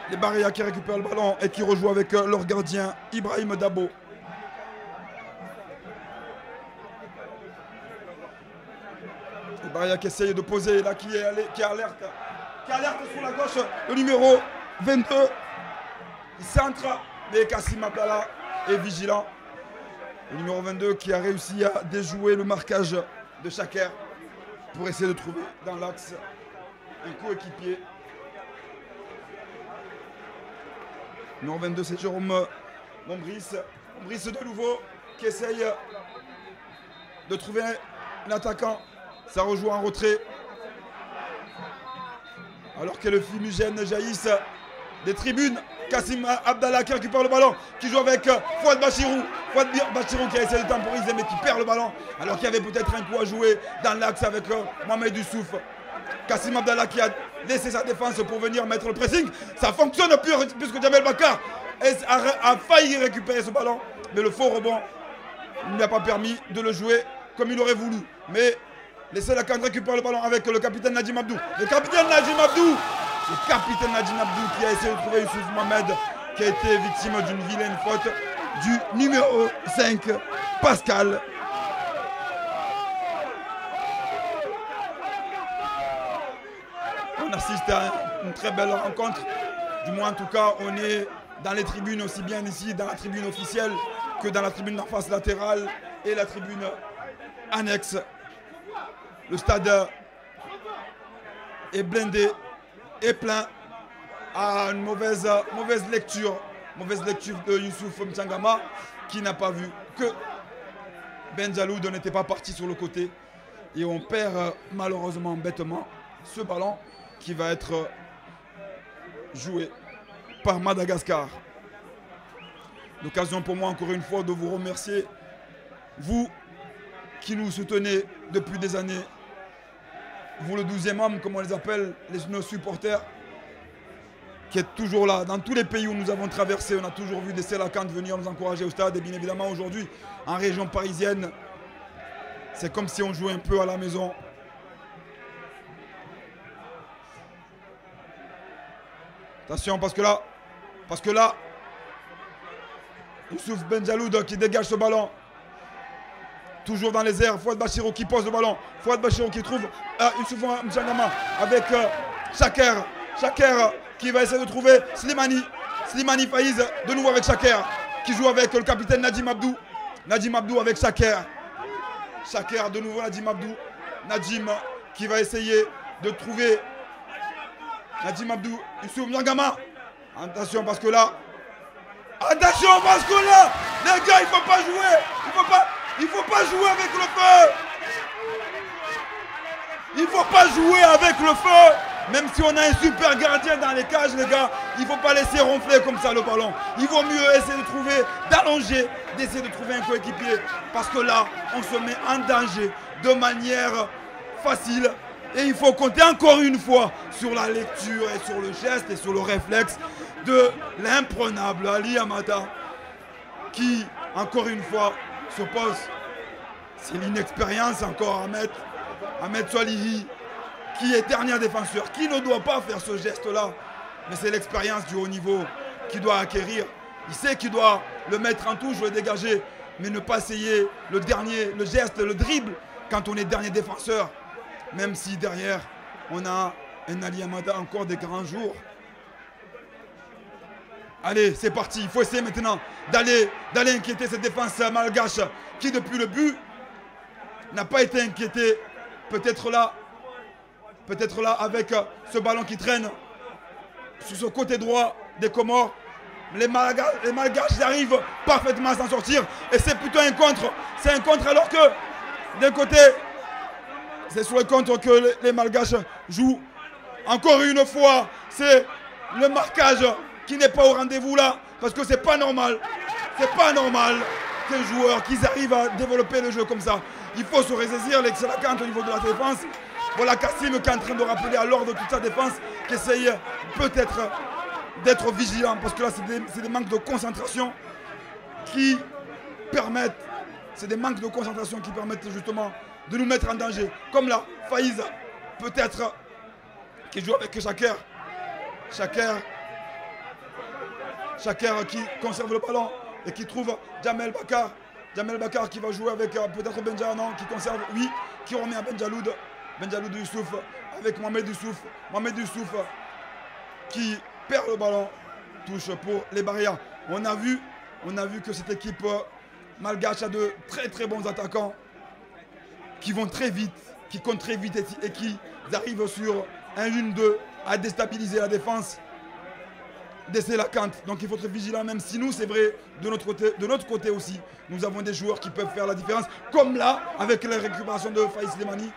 Les Barea qui récupèrent le ballon et qui rejouent avec leur gardien Ibrahim Dabo. Les Barea qui essaye de poser, là qui alerte sur la gauche, le numéro 22. Il centre, mais Kassim Abdallah est vigilant. Le numéro 22 qui a réussi à déjouer le marquage de Chaker pour essayer de trouver dans l'axe un coéquipier. Le numéro 22, c'est Jérôme Mombris. Mombris de nouveau qui essaye de trouver l'attaquant. Ça rejoue en retrait. Alors que le fumigène jaillisse des tribunes. Kassim Abdallah qui récupère le ballon, qui joue avec Fouad Bachirou. Fouad Bachirou qui a essayé de temporiser mais qui perd le ballon. Alors qu'il y avait peut-être un coup à jouer dans l'axe avec Mohamed Youssouf. Kassim Abdallah qui a laissé sa défense pour venir mettre le pressing. Ça fonctionne puisque Djamel Bakar a failli récupérer ce ballon. Mais le faux rebond ne lui a pas permis de le jouer comme il aurait voulu. Mais les Selakant récupèrent le ballon avec le capitaine Najim Abdou. Le capitaine Najim Abdou qui a essayé de trouver Youssouf Mohamed, qui a été victime d'une vilaine faute du numéro 5, Pascal. On assiste à une très belle rencontre. Du moins, en tout cas, on est dans les tribunes, aussi bien ici, dans la tribune officielle, que dans la tribune d'en face latérale et la tribune annexe. Le stade est blindé, est plein, à une mauvaise lecture de Youssouf Mchangama, qui n'a pas vu que Ben Jaloud n'était pas parti sur le côté. Et on perd malheureusement, bêtement, ce ballon qui va être joué par Madagascar. L'occasion pour moi, encore une fois, de vous remercier, vous qui nous soutenez depuis des années, vous le 12e homme, comme on les appelle, nos supporters, qui est toujours là. Dans tous les pays où nous avons traversé, on a toujours vu des Selakant venir nous encourager au stade. Et bien évidemment, aujourd'hui, en région parisienne, c'est comme si on jouait un peu à la maison. Attention, parce que là, Youssouf Benjaloud qui dégage ce ballon. Toujours dans les airs. Fouad Bachirou qui pose le ballon. Fouad Bachirou qui trouve Youssouf Mjangama avec Chaker. Chaker qui va essayer de trouver Slimani. Slimani Faiz de nouveau avec Chaker qui joue avec le capitaine Nadim Abdou. Nadim Abdou avec Chaker. Chaker de nouveau Nadim Abdou. Nadim qui va essayer de trouver Nadim Abdou. Youssouf Mjangama. Attention parce que là. Attention parce que là, les gars, il ne faut pas jouer. Il faut pas jouer avec le feu. Il faut pas jouer avec le feu. Même si on a un super gardien dans les cages, les gars, il ne faut pas laisser ronfler comme ça le ballon. Il vaut mieux essayer de trouver, d'allonger, d'essayer de trouver un coéquipier. Parce que là, on se met en danger de manière facile. Et il faut compter encore une fois sur la lecture et sur le geste et sur le réflexe de l'imprenable Ali Amada qui, encore une fois, s'oppose. C'est l'inexpérience encore Ahmed Swalihi qui est dernier défenseur, qui ne doit pas faire ce geste-là. Mais c'est l'expérience du haut niveau qu'il doit acquérir. Il sait qu'il doit le mettre en touche, le dégager, mais ne pas essayer le geste, le dribble quand on est dernier défenseur. Même si derrière, on a un Ali Amada encore des grands jours. Allez, c'est parti. Il faut essayer maintenant d'aller inquiéter cette défense malgache qui, depuis le but, n'a pas été inquiétée. Peut-être là avec ce ballon qui traîne sur ce côté droit des Comores. Les Malgaches arrivent parfaitement à s'en sortir. Et c'est plutôt un contre. C'est un contre alors que, d'un côté, c'est sur le contre que les Malgaches jouent. Encore une fois, c'est le marquage qui n'est pas au rendez-vous là, parce que c'est pas normal. C'est pas normal qu'un joueur qui arrive à développer le jeu comme ça. Il faut se ressaisir l'excellent au niveau de la défense. Voilà Kassim qui est en train de rappeler à l'ordre toute sa défense, qui essaye peut-être d'être vigilant, parce que là c'est des manques de concentration qui permettent, justement de nous mettre en danger. Comme là, Faiz, peut-être, qui joue avec Chaker. Chaker qui conserve le ballon et qui trouve Jamel Bakar. Jamel Bakar qui va jouer avec peut-être Benjamin, qui conserve, oui, qui remet à Benjaloud. Benjaloud Youssouf avec Mohamed Youssouf. Mohamed Youssouf qui perd le ballon. Touche pour les barrières. On a vu que cette équipe malgache a de très très bons attaquants qui vont très vite, qui comptent très vite et qui arrivent sur un 1-2 à déstabiliser la défense d'essayer la cante. Donc il faut être vigilant, même si nous, c'est vrai, de notre côté aussi, nous avons des joueurs qui peuvent faire la différence, comme là, avec la récupération de Faiz Slimani,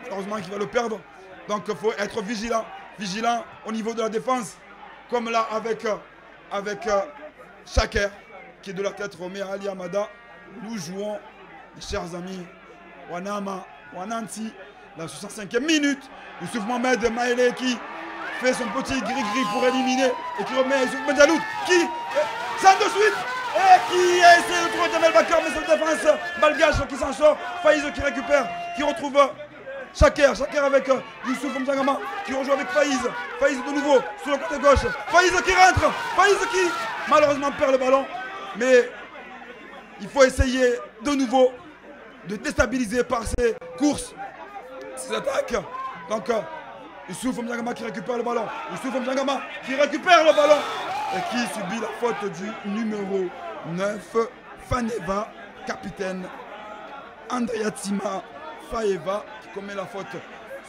malheureusement qui va le perdre. Donc il faut être vigilant au niveau de la défense, comme là avec Chaker, qui est de la tête remet à Ali Amada. Nous jouons, mes chers amis, Wananti, la 65e minute. Youssouf Mohamed Maélé qui fait son petit gris-gris pour éliminer et qui remet Youssouf Benjaloud qui s'en de suite et qui essaie de trouver Jamel Bakar, mais cette défense malgache qui s'en sort. Faiz qui récupère, qui retrouve Chaker avec Youssouf Mjangama qui rejoue avec Faiz de nouveau sur le côté gauche. Faiz qui rentre, Faiz qui malheureusement perd le ballon, mais il faut essayer de nouveau de déstabiliser par ses courses, ses attaques. Donc Youssouf Mjangama qui récupère le ballon. Youssouf Mjangama qui récupère le ballon et qui subit la faute du numéro 9, Faneva, capitaine Andreatima Faeva qui commet la faute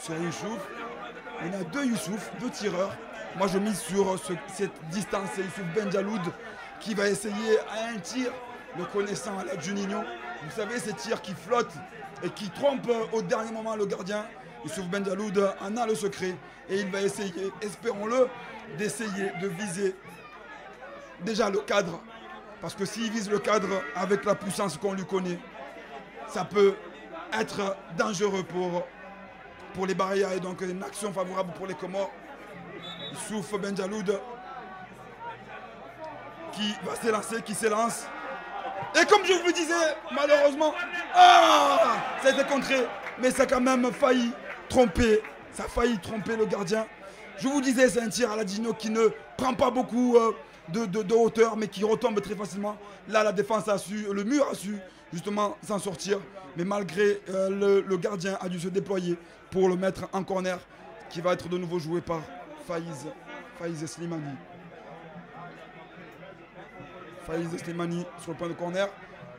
sur Youssouf. On a deux Youssouf, deux tireurs. Moi je mise sur cette distance, c'est Youssouf Benjaloud qui va essayer à un tir, le connaissant à la Juninho. Vous savez, ces tirs qui flottent et qui trompent au dernier moment le gardien. Youssouf Benjaloud en a le secret et il va essayer, espérons-le, d'essayer de viser déjà le cadre. Parce que s'il vise le cadre avec la puissance qu'on lui connaît, ça peut être dangereux pour les barrières et donc une action favorable pour les Comores. Youssouf Benjaloud qui va s'élancer, qui s'élance. Et comme je vous le disais, malheureusement, ça a été contré, mais ça a quand même failli tromper. Ça a failli tromper le gardien. Je vous disais, c'est un tir à la Dino qui ne prend pas beaucoup de hauteur, mais qui retombe très facilement. Là, la défense a su, le mur a su justement s'en sortir. Mais malgré le gardien a dû se déployer pour le mettre en corner, qui va être de nouveau joué par Faiz Slimani. Faiz Slimani sur le point de corner.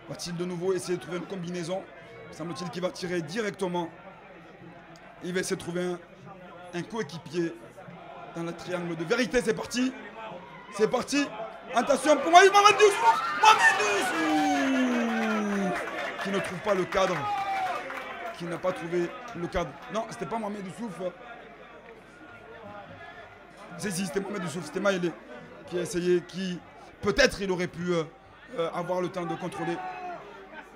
Va-t-il de nouveau essayer de trouver une combinaison? Semble-t-il qu'il va tirer directement. Il va essayer de trouver un coéquipier dans le triangle de vérité. C'est parti. C'est parti. Attention pour Mohamed Youssouf. Mohamed Youssouf qui ne trouve pas le cadre. Qui n'a pas trouvé le cadre. Non, c'était pas Mohamed Youssouf. Si, c'était Mohamed Youssouf. C'était Maïlé qui a essayé, qui peut-être il aurait pu avoir le temps de contrôler.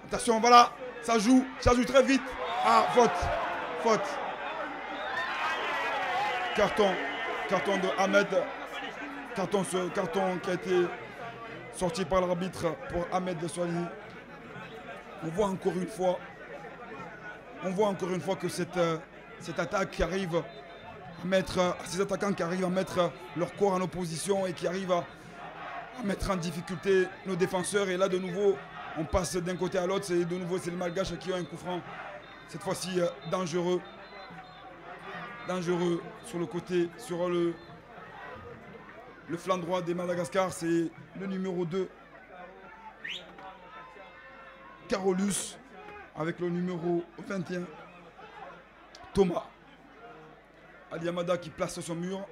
Attention, voilà. Ça joue très vite. Ah, faute. Carton de Ahmed. Carton qui a été sorti par l'arbitre pour Ahmed Soigny. On voit encore une fois que cette attaque qui arrive à mettre, ces attaquants qui arrivent à mettre leur corps en opposition et qui arrivent à mettre en difficulté nos défenseurs. Et là, de nouveau, on passe d'un côté à l'autre. De nouveau, c'est les Malgaches qui ont un coup franc. Cette fois-ci, dangereux. Dangereux sur le côté, sur le flanc droit des Madagascar. C'est le numéro 2. Carolus. Avec le numéro 21. Thomas. Ali Amada qui place son mur.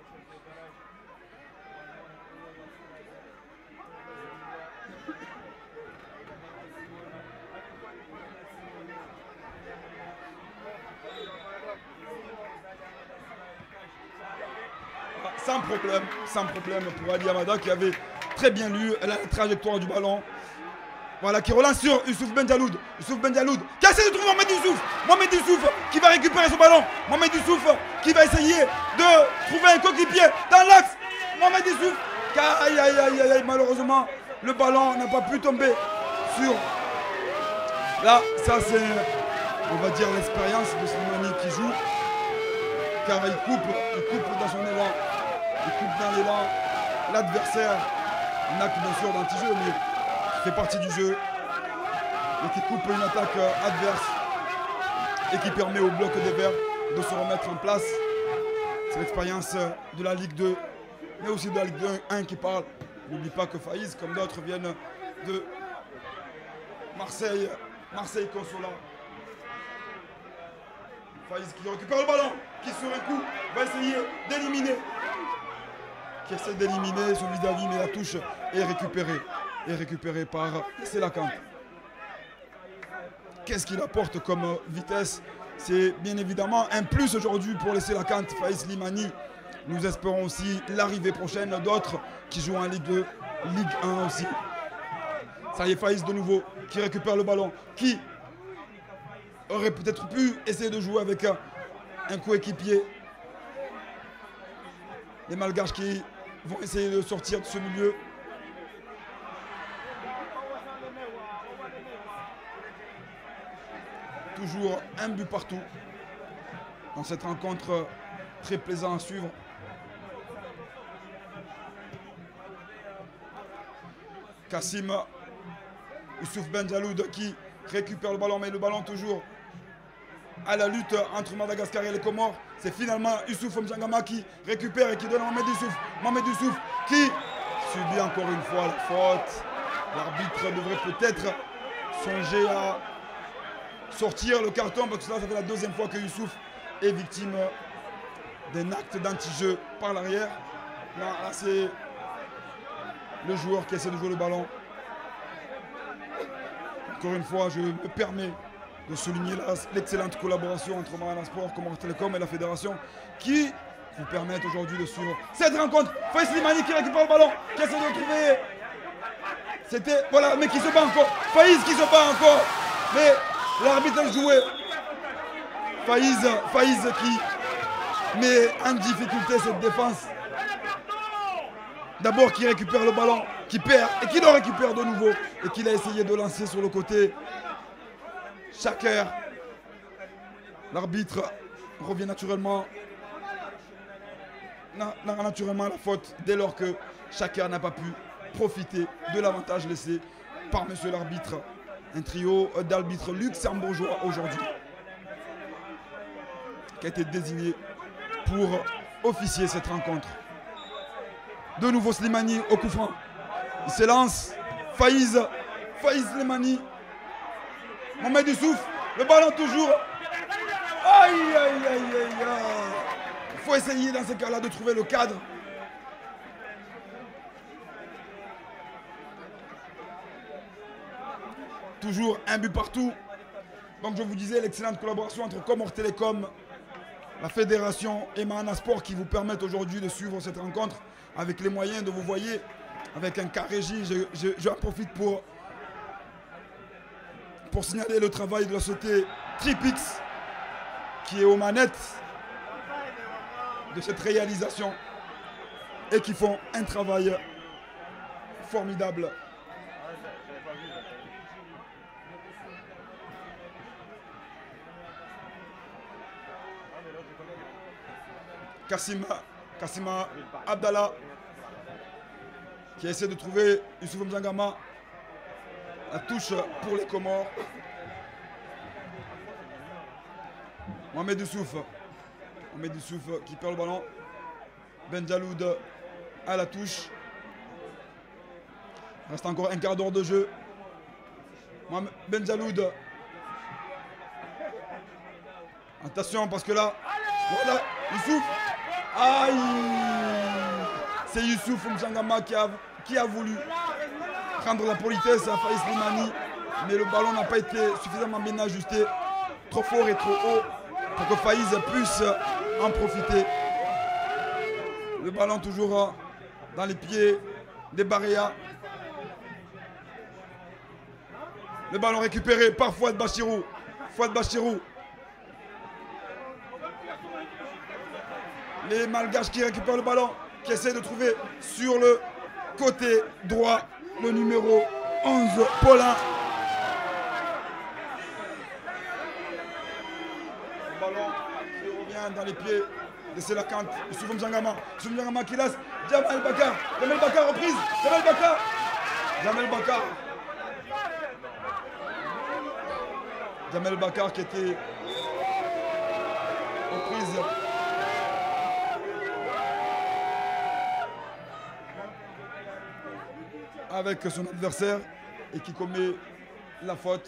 Sans problème pour Ali Amada qui avait très bien lu la trajectoire du ballon. Voilà, qui relance sur Youssouf Bendjaloud. Qui essaie de trouver Mohamed Youssouf qui va récupérer son ballon. Mohamed Youssouf qui va essayer de trouver un coéquipier dans l'axe. Mohamed Youssouf. Aïe, malheureusement, le ballon n'a pas pu tomber sur. Là, ça c'est, on va dire, l'expérience de Slimani qui joue. Car il coupe dans son élan. Il coupe dans l'élan l'adversaire. Un acte bien sûr d'anti-jeu, mais qui fait partie du jeu. Et qui coupe une attaque adverse. Et qui permet au bloc des Verts de se remettre en place. C'est l'expérience de la Ligue 2, mais aussi de la Ligue 1 qui parle. N'oublie pas que Faiz, comme d'autres, viennent de Marseille Consola. Faiz qui récupère le ballon, qui sur un coup va essayer d'éliminer. Qui essaie d'éliminer son vis-à-vis, mais la touche est récupérée par Selakant. Qu'est-ce qu'il apporte comme vitesse? C'est bien évidemment un plus aujourd'hui pour les Selakant, Faiz Slimani. Nous espérons aussi l'arrivée prochaine d'autres qui jouent en Ligue 2, Ligue 1 aussi. Ça y est, Faiz de nouveau qui récupère le ballon, qui aurait peut-être pu essayer de jouer avec un coéquipier. Les Malgaches qui vont essayer de sortir de ce milieu. Toujours un but partout dans cette rencontre très plaisant à suivre. Kassim Youssouf Bendjaloud qui récupère le ballon, mais le ballon toujours à la lutte entre Madagascar et les Comores. C'est finalement Youssouf Mjangama qui récupère et qui donne à Mohamed Youssouf. Mohamed Youssouf qui subit encore une fois la faute. L'arbitre devrait peut-être songer à sortir le carton parce que ça fait la deuxième fois que Youssouf est victime d'un acte d'anti-jeu par l'arrière. Là c'est le joueur qui essaie de jouer le ballon. Encore une fois, je me permets de souligner l'excellente collaboration entre Mariana Sport, Comores Télécom et la fédération qui vous permettent aujourd'hui de suivre cette rencontre. Faiz Slimani qui récupère le ballon, qui essaie de trouver. C'était, voilà, mais qui se bat encore. Faiz qui se bat encore. Mais l'arbitre a joué. Faiz qui met en difficulté cette défense. D'abord qui récupère le ballon, qui perd et qui le récupère de nouveau. Et qu'il a essayé de lancer sur le côté. Chaker. L'arbitre revient naturellement à la faute dès lors que Chaker n'a pas pu profiter de l'avantage laissé par monsieur l'arbitre. Un trio d'arbitres luxembourgeois aujourd'hui qui a été désigné pour officier cette rencontre. De nouveau Slimani au coup franc. Il s'élance. Faïz Slimani. Mohamed Youssouf. Le ballon toujours. Aïe, aïe, aïe, aïe, aïe. Il faut essayer dans ces cas-là de trouver le cadre. Toujours un but partout. Donc je vous disais, l'excellente collaboration entre Comores Télécom, la fédération et Mahana Sport qui vous permettent aujourd'hui de suivre cette rencontre avec les moyens de vous voyez, avec un cas régie. J'en profite pour signaler le travail de la société Tripix qui est aux manettes de cette réalisation et qui font un travail formidable. Kassima Abdallah qui essaie de trouver Youssouf Mzangama. La touche pour les Comores. Mohamed Youssouf qui perd le ballon. Benjaloud à la touche. Il reste encore un quart d'heure de jeu. Benjaloud. Attention parce que là, voilà, Youssouf. Aïe! C'est Youssouf Mzangama qui a voulu prendre la politesse à Faïs Slimani, mais le ballon n'a pas été suffisamment bien ajusté, trop fort et trop haut pour que Faïs puisse en profiter. Le ballon toujours dans les pieds des Baréa. Le ballon récupéré par Fouad Bachirou. Les Malgaches qui récupèrent le ballon, qui essaient de trouver sur le côté droit le numéro 11, Paulin. Le ballon qui revient dans les pieds de Selakant, Youssouf Mzangama. Youssouf Mzangama qui laisse Jamel Bakar. Jamel Bakar reprise. Jamel Bakar qui était reprise. Avec son adversaire et qui commet la faute.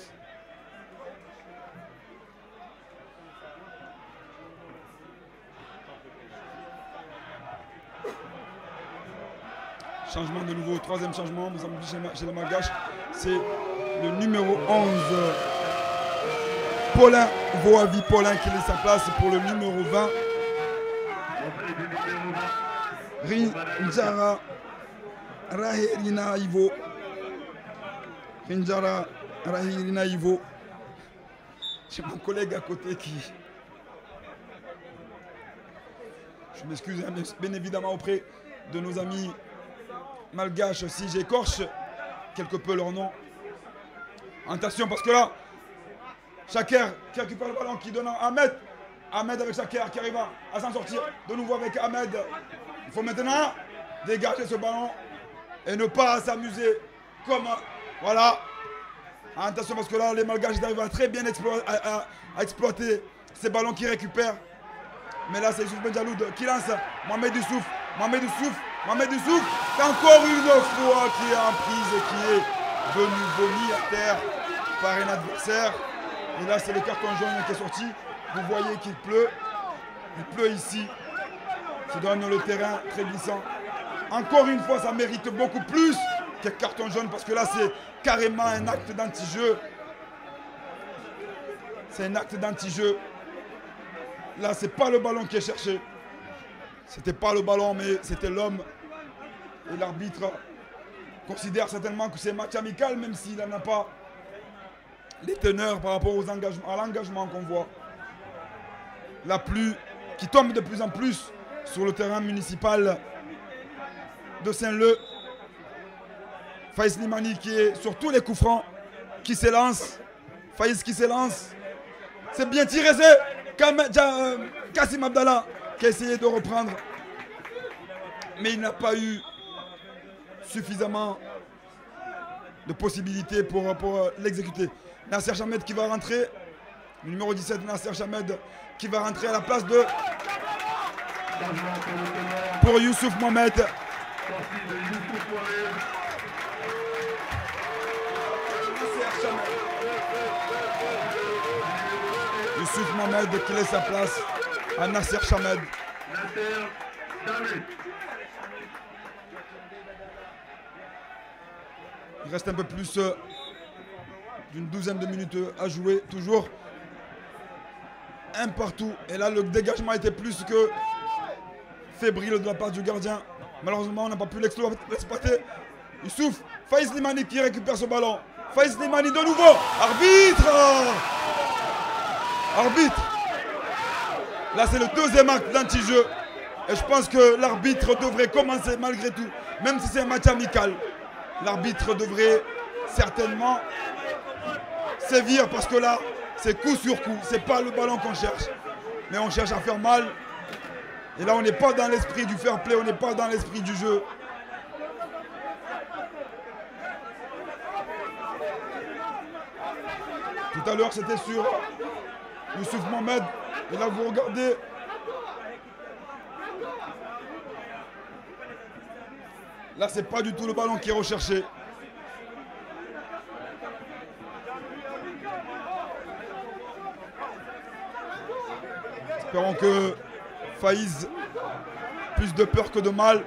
Changement de nouveau, troisième changement, vous avez chez les Malgaches, c'est le numéro 11, Paulin Voavi Paulin qui laisse sa place pour le numéro 20, Rinjara Rahirina Ivo. J'ai mon collègue à côté qui... Je m'excuse bien évidemment auprès de nos amis malgaches si j'écorche quelque peu leur nom. Attention parce que là, Chaker qui récupère le ballon, qui donne à Ahmed. Ahmed avec Chaker qui arrive à s'en sortir. De nouveau avec Ahmed. Il faut maintenant dégager ce ballon et ne pas s'amuser comme... Voilà. Attention parce que là, les Malgaches arrivent à très bien à exploiter ces ballons qu'ils récupèrent. Mais là, c'est Youssouf Benjaloud qui lance Mohamed Youssouf. C'est encore une fois qui est en prise et qui est venu vomir à terre par un adversaire. Et là, c'est le carton jaune qui est sorti. Vous voyez qu'il pleut. Il pleut ici. Qui donne le terrain très glissant. Encore une fois, ça mérite beaucoup plus que carton jaune parce que là, c'est carrément un acte d'anti-jeu. C'est un acte d'anti-jeu. Là, c'est pas le ballon qui est cherché. C'était pas le ballon, mais c'était l'homme. Et l'arbitre considère certainement que c'est match amical, même s'il n'en a pas les teneurs par rapport à l'engagement qu'on voit. La pluie qui tombe de plus en plus sur le terrain municipal de Saint-Leu. Faïs Slimani qui est sur tous les coups francs, qui s'élance. Faïs qui s'élance. C'est bien tiré, c'est Kassim Abdallah qui a essayé de reprendre. Mais il n'a pas eu suffisamment de possibilités pour l'exécuter. Nasser Chamed qui va rentrer. Le numéro 17, Nasser Chamed, qui va rentrer à la place de... pour Youssouf Mohamed. Youssouf Mohamed qui laisse sa place à Nasser Chamed. Il reste un peu plus d'une douzaine de minutes à jouer. Toujours un partout. Et là, le dégagement était plus que fébrile de la part du gardien. Malheureusement, on n'a pas pu l'exploiter. Youssouf, Faiz Slimani qui récupère ce ballon. Faiz Slimani de nouveau. Arbitre! Arbitre! Là, c'est le deuxième acte d'anti-jeu. Et je pense que l'arbitre devrait commencer malgré tout. Même si c'est un match amical. L'arbitre devrait certainement sévir parce que là, c'est coup sur coup. C'est pas le ballon qu'on cherche. Mais on cherche à faire mal. Et là, on n'est pas dans l'esprit du fair play. On n'est pas dans l'esprit du jeu. Tout à l'heure, c'était sur Youssouf Mohamed. Et là, vous regardez. Là, c'est pas du tout le ballon qui est recherché. Espérons que Faiz, plus de peur que de mal.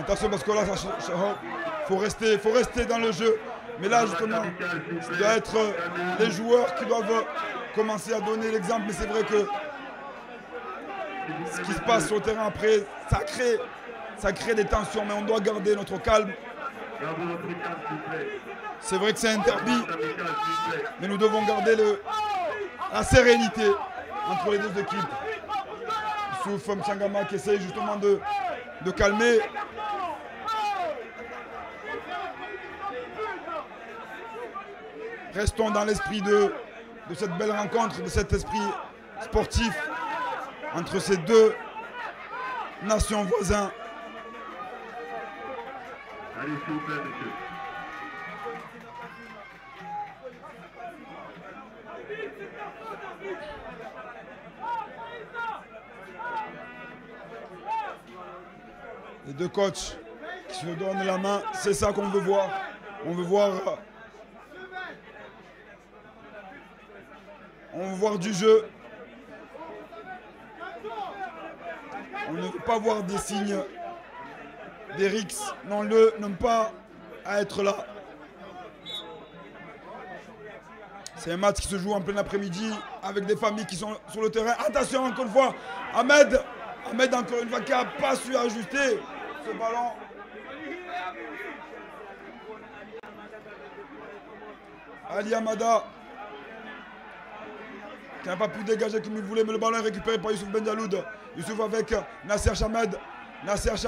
Attention parce que là, faut rester dans le jeu. Mais là, justement, ça doit être les joueurs qui doivent commencer à donner l'exemple. Mais c'est vrai que ce qui se passe sur le terrain après, ça crée des tensions. Mais on doit garder notre calme. C'est vrai que c'est un derby. Mais nous devons garder la sérénité entre les deux équipes. Youssouf Mchangama qui essaye justement de calmer. Restons dans l'esprit de cette belle rencontre, de cet esprit sportif entre ces deux nations voisines. Allez, s'il vous plaît, messieurs. Les deux coachs qui se donnent la main, c'est ça qu'on veut voir. On veut voir du jeu. On ne veut pas voir des signes des rixes. Non, n'aime pas à être là. C'est un match qui se joue en plein après-midi avec des familles qui sont sur le terrain. Attention encore une fois, Ahmed encore une fois qui n'a pas su ajuster ce ballon. Ali Amada qui n'a pas pu dégager comme il voulait, mais le ballon est récupéré par Youssouf Benjaloud. Youssouf avec Nasser Chamed. Nasser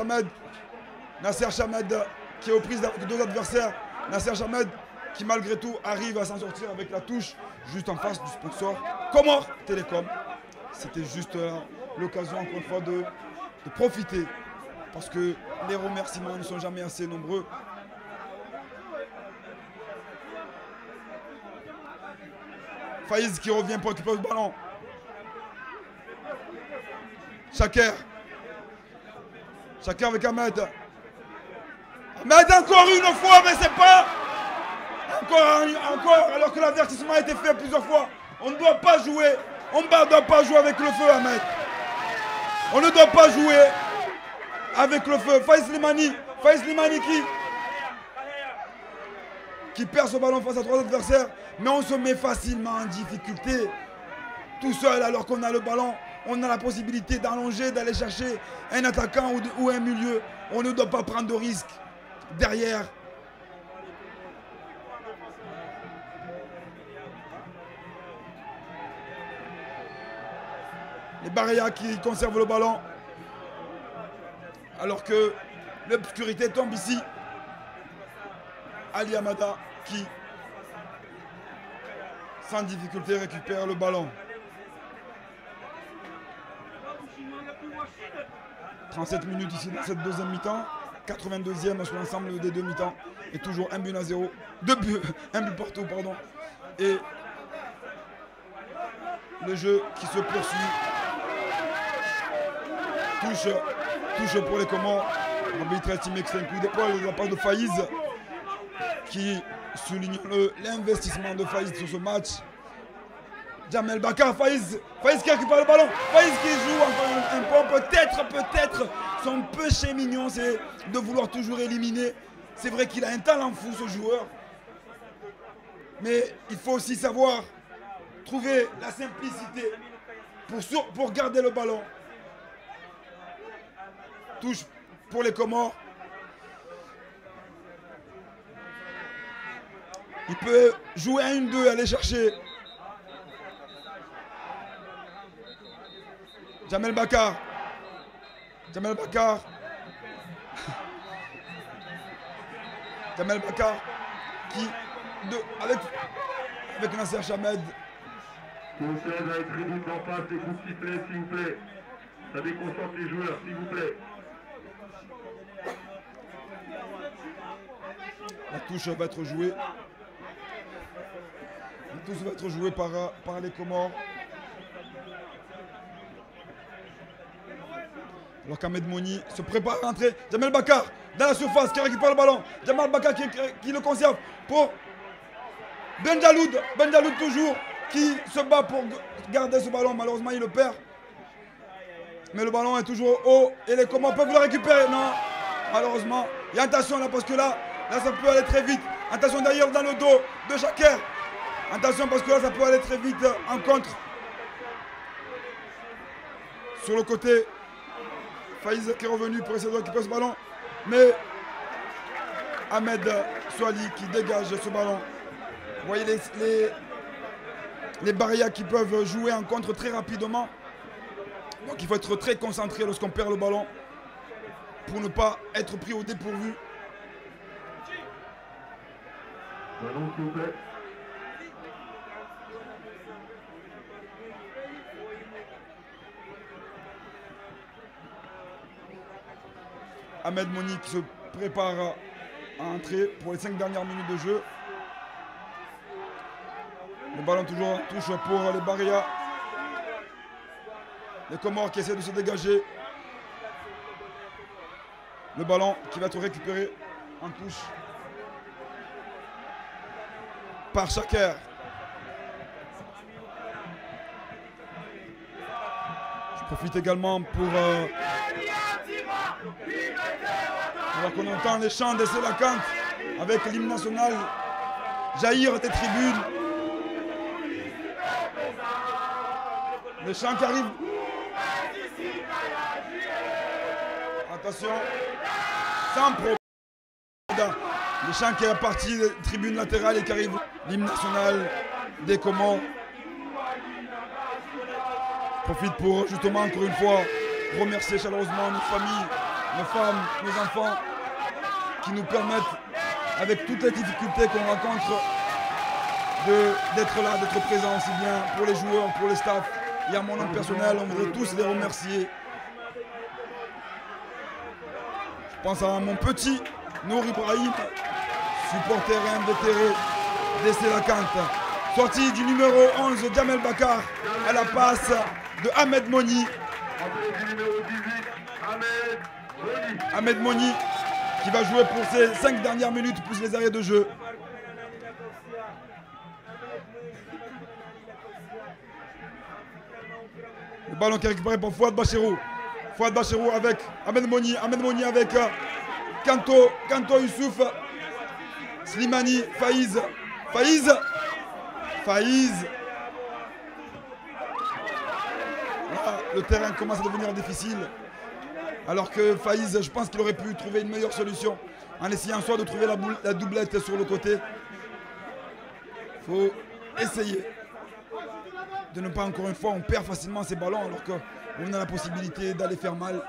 Chamed qui est aux prises avec deux adversaires. Nasser Chamed qui malgré tout arrive à s'en sortir avec la touche juste en face du sponsor Comore Télécom. C'était juste l'occasion encore une fois de profiter parce que les remerciements ne sont jamais assez nombreux. Faiz qui revient pour récupérer le ballon. Chaker avec Ahmed. Ahmed encore une fois, mais c'est pas... Encore, alors que l'avertissement a été fait plusieurs fois. On ne doit pas jouer. On ne doit pas jouer avec le feu, Ahmed. On ne doit pas jouer avec le feu. Faiz Slimani qui perd ce ballon face à trois adversaires. Mais on se met facilement en difficulté. Tout seul alors qu'on a le ballon. On a la possibilité d'allonger, d'aller chercher un attaquant ou un milieu. On ne doit pas prendre de risques derrière. Les Baraya qui conservent le ballon. Alors que l'obscurité tombe ici. Ali Amada qui, sans difficulté, récupère le ballon. 37 minutes ici dans cette deuxième mi-temps. 82e sur l'ensemble des deux mi-temps. Et toujours 1-0. 2 buts, 1 but partout, pardon. Et le jeu qui se poursuit. Touche pour les Comores. L'arbitre a estimé que c'est un coup d'épaule de la part de Faïz qui souligne l'investissement de Faïz sur ce match. Jamel Bakar, Faïz qui récupère le ballon, Faïz qui joue encore un peu, peut-être son péché mignon, c'est de vouloir toujours éliminer. C'est vrai qu'il a un talent fou ce joueur, mais il faut aussi savoir trouver la simplicité pour garder le ballon. Touche pour les Comores. Il peut jouer à 1-2, aller chercher. Jamel Bakar qui avec Nasser Chamed. Conseil à les tribunes d'en face, des coups de sifflet, s'il vous plaît. Ça déconcentre les joueurs, s'il vous plaît. La touche va être jouée. La touche va être jouée par les Comores. Alors qu'Ahmed Mouni se prépare à entrer. Jamel Bakar dans la surface qui récupère le ballon. Jamel Bakar qui le conserve pour Benjaloud. Benjaloud toujours qui se bat pour garder ce ballon. Malheureusement il le perd. Mais le ballon est toujours haut et les Comores peuvent le récupérer. Non, malheureusement. Et attention là parce que là ça peut aller très vite. Attention d'ailleurs dans le dos de Chaker. Attention parce que là ça peut aller très vite en contre. Sur le côté, Faïz qui est revenu pour essayer de récupérer ce ballon. Mais Ahmed Souali qui dégage ce ballon. Vous voyez les barrières qui peuvent jouer en contre très rapidement. Donc il faut être très concentré lorsqu'on perd le ballon pour ne pas être pris au dépourvu. Ballon, s'il vous plaît. Ahmed Mouni qui se prépare à entrer pour les 5 dernières minutes de jeu. Le ballon toujours en touche pour les Barrières. Les Comores qui essaient de se dégager. Le ballon qui va être récupéré en touche par Chaker. Je profite également pour alors qu'on entend les chants des Selakant avec l'hymne national jaillir des tribunes. Les chants qui arrivent. Attention. Sans problème. Les chants qui est parti des tribunes latérales et qui arrivent. L'hymne national des Comores. Je profite pour justement encore une fois remercier chaleureusement nos familles, nos femmes, nos enfants qui nous permettent, avec toutes les difficultés qu'on rencontre, d'être là, d'être présents aussi bien pour les joueurs, pour les staffs et à mon nom personnel. On voudrait tous les remercier. Je pense à mon petit Nour Ibrahim, supporter et invétéré des Selakant. Sortie du numéro 11, Jamel Bakar, à la passe de Ahmed Mouni. Ahmed Mouni qui va jouer pour ses 5 dernières minutes, pousse les arrêts de jeu. Le ballon qui est récupéré par Fouad Bachirou. Fouad Bachirou avec Ahmed Mouni. Ahmed Mouni avec Kanto Youssouf. Slimani, Faïz. Là, le terrain commence à devenir difficile. Alors que Faïz, je pense qu'il aurait pu trouver une meilleure solution en essayant soit de trouver la doublette sur le côté. Il faut essayer de ne pas, encore une fois, on perd facilement ces ballons alors qu'on a la possibilité d'aller faire mal.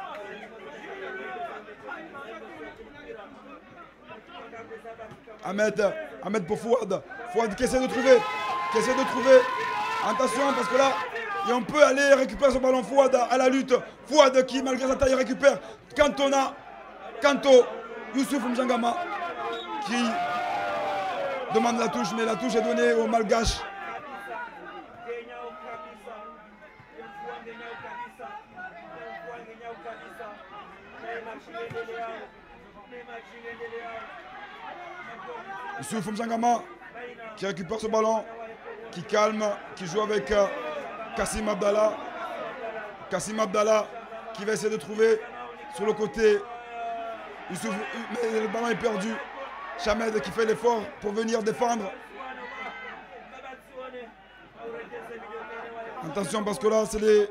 Ahmed pour Fouad. Fouad qui essaie de trouver. Attention parce que là, Et on peut aller récupérer ce ballon. Fouad à la lutte. Fouad qui, malgré sa taille, récupère. Kanto, Youssouf Mjangama qui demande la touche, mais la touche est donnée au Malgache. Youssouf Mjangama qui récupère ce ballon, qui calme, qui joue avec Kassim Abdallah. Kassim Abdallah qui va essayer de trouver sur le côté. Youssouf, mais le ballon est perdu. Chamed qui fait l'effort pour venir défendre. Attention parce que là c'est les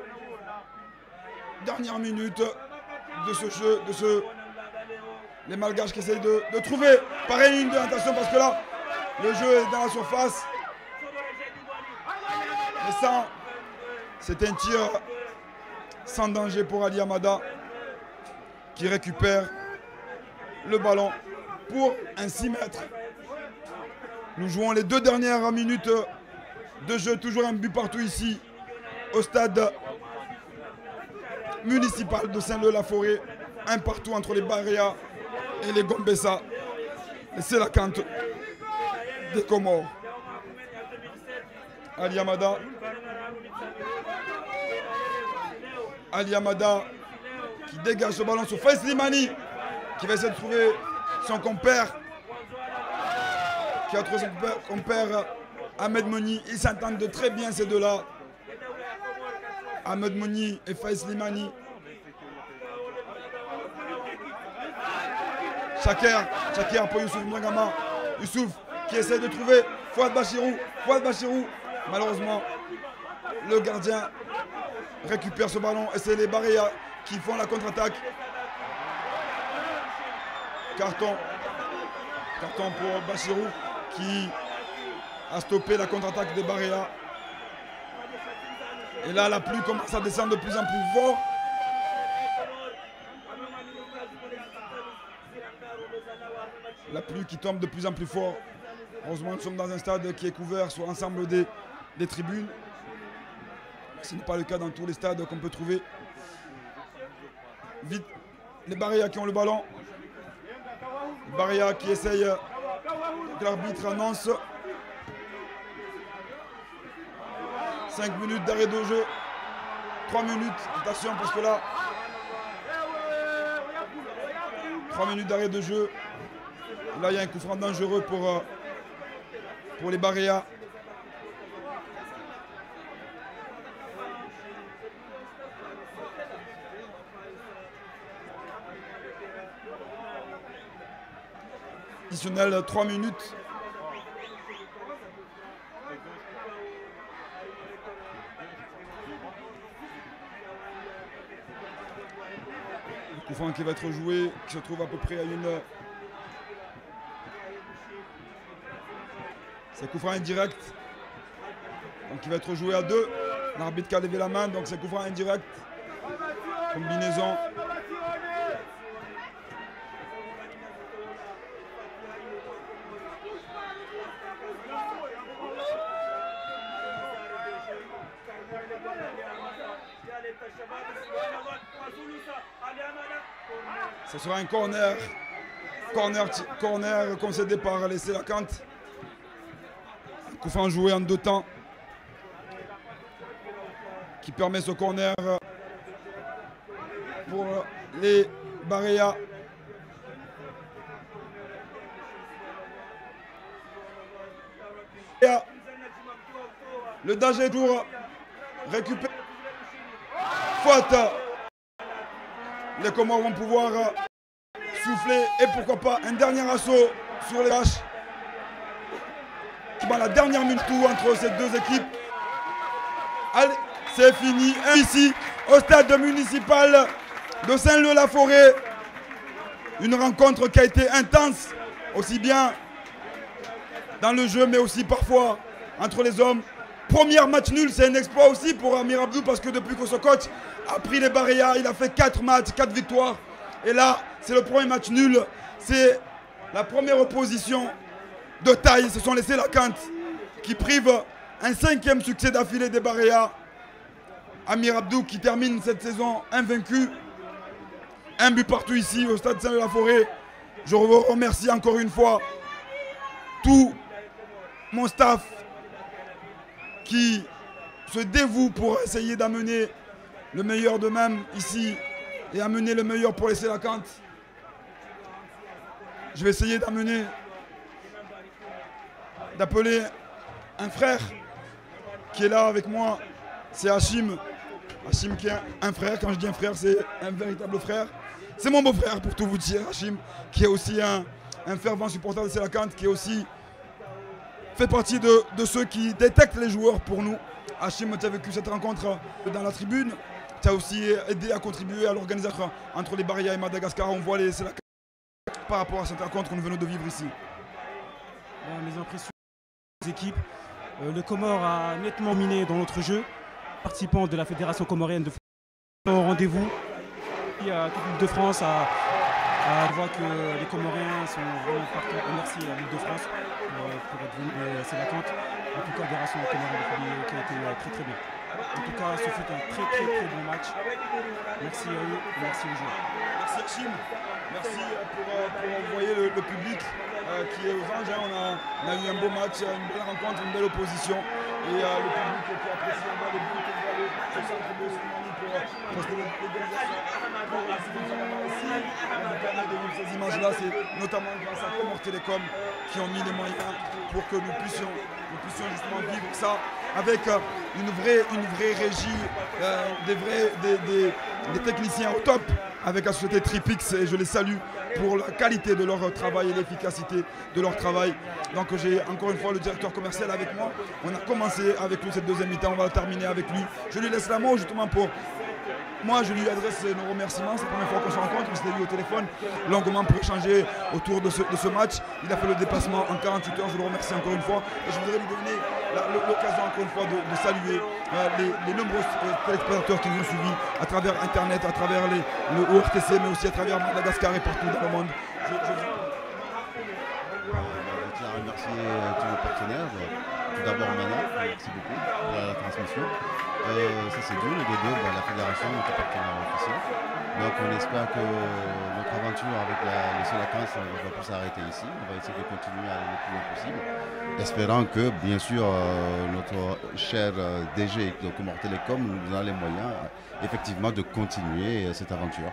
dernières minutes de ce jeu, les Malgaches qui essayent de trouver pareil une de attention parce que là le jeu est dans la surface. Mais ça, c'est un tir sans danger pour Ali Amada qui récupère le ballon pour un 6 mètres. Nous jouons les 2 dernières minutes de jeu, toujours un but partout ici au stade municipal de Saint-Leu-la-Forêt. Un partout entre les Baréa et les Gombessa. Et c'est la cante des Comores. Ali Amada. Ali Amada qui dégage ce ballon sur Faïs Limani qui va essayer de trouver son compère. Qui a trouvé son compère Ahmed Moni. Ils s'entendent de très bien ces deux-là. Ahmed Moni et Faïs Limani. Chaker pour Youssouf Mjangama. Youssouf qui essaie de trouver Fouad Bachirou. Malheureusement, le gardien récupère ce ballon et c'est les Baréa qui font la contre-attaque. Carton pour Bachirou qui a stoppé la contre-attaque des Baréa. Et là, la pluie commence à descendre de plus en plus fort. La pluie qui tombe de plus en plus fort. Heureusement, nous sommes dans un stade qui est couvert sur l'ensemble des tribunes. Ce n'est pas le cas dans tous les stades qu'on peut trouver. Vite, les Baréa qui ont le ballon. Les Baréa qui essayent, que l'arbitre annonce. 5 minutes d'arrêt de jeu. 3 minutes, attention parce que là, 3 minutes d'arrêt de jeu. Là, il y a un coup franc dangereux pour les Baréa. Additionnel 3 minutes. Le coup franc qui va être joué, qui se trouve à peu près à une... C'est un coup franc indirect. Donc il va être joué à 2. L'arbitre qui a levé la main, donc c'est un coup franc indirect. Combinaison. Ce sera un corner. Corner concédé par les Sélacante. Coup franc joué en 2 temps qui permet ce corner pour les Baréa. Le danger tour récupère faute. Les Comores vont pouvoir souffler et pourquoi pas un dernier assaut sur les vaches. La dernière minute entre ces deux équipes. Allez, c'est fini. Ici, au stade municipal de Saint-Leu-la-Forêt. Une rencontre qui a été intense, aussi bien dans le jeu, mais aussi parfois entre les hommes. Premier match nul, c'est un exploit aussi pour Amir Abdou parce que depuis que ce coach a pris les Baréa, il a fait 4 matchs, 4 victoires. Et là, c'est le premier match nul. C'est la première opposition de taille, ce sont les Sélacante qui privent un 5e succès d'affilée des Baréa. Amir Abdou qui termine cette saison invaincu. Un but partout ici au stade Saint-Leu-la-Forêt. Je vous remercie encore une fois tout mon staff qui se dévoue pour essayer d'amener le meilleur d'eux-mêmes ici et amener le meilleur pour laisser la cante. Je vais essayer d'appeler un frère qui est là avec moi, c'est Hachim. Hachim qui est un frère, quand je dis un frère, c'est un véritable frère. C'est mon beau-frère pour tout vous dire, Hachim, qui est aussi un fervent supporter de Selakant, qui est aussi fait partie de ceux qui détectent les joueurs pour nous. Hachim, tu as vécu cette rencontre dans la tribune, tu as aussi aidé à contribuer à l'organisation entre les Barrières et Madagascar. On voit les Selakant par rapport à cette rencontre que nous venons de vivre ici. Mes impressions des équipes. Le Comore a nettement miné dans notre jeu. Participants de la Fédération comorienne de football au rendez-vous. Et à toute l'île de France, on voit que les Comoriens sont vraiment partout. Merci à l'île de France pour être venu. C'est l'attente. En tout cas, la Fédération comorienne de football qui a été très très bien. En tout cas, ce fut un très bon match. Merci à eux et merci aux joueurs. Merci Hachim. Merci pour envoyer le public qui est aux anges. On a eu un beau match, une belle rencontre, une belle opposition. Et le public qui apprécie, on voit les buts, on voit le centre de Soumani pour l'organisation. On permet de vivre ces images-là, c'est notamment grâce à Comore Télécom qui ont mis les moyens pour que nous puissions justement vivre ça avec une vraie régie, des techniciens au top avec la société Tripix, et je les salue pour la qualité de leur travail et l'efficacité de leur travail. Donc j'ai encore une fois le directeur commercial avec moi. On a commencé avec lui cette deuxième mi-temps, on va terminer avec lui. Je lui laisse la main justement pour... Moi, je lui adresse nos remerciements. C'est la première fois qu'on se rencontre. On s'était vu au téléphone longuement pour échanger autour de ce match. Il a fait le déplacement en 48 heures. Je le remercie encore une fois. Et je voudrais lui donner l'occasion encore une fois de saluer les nombreux téléspectateurs qui nous ont suivis à travers Internet, à travers le ORTC, mais aussi à travers Madagascar et partout dans le monde. Je tiens à remercier tous nos partenaires. Tout d'abord Mana, merci beaucoup pour la transmission. Ça c'est d'une, et de deux, la fédération, notre partenaire officiel. Donc on espère que notre aventure avec les Selakans ne va pas s'arrêter ici. On va essayer de continuer à aller le plus loin possible. Espérant que bien sûr notre cher DG de Comore Télécom nous donnera les moyens effectivement de continuer cette aventure.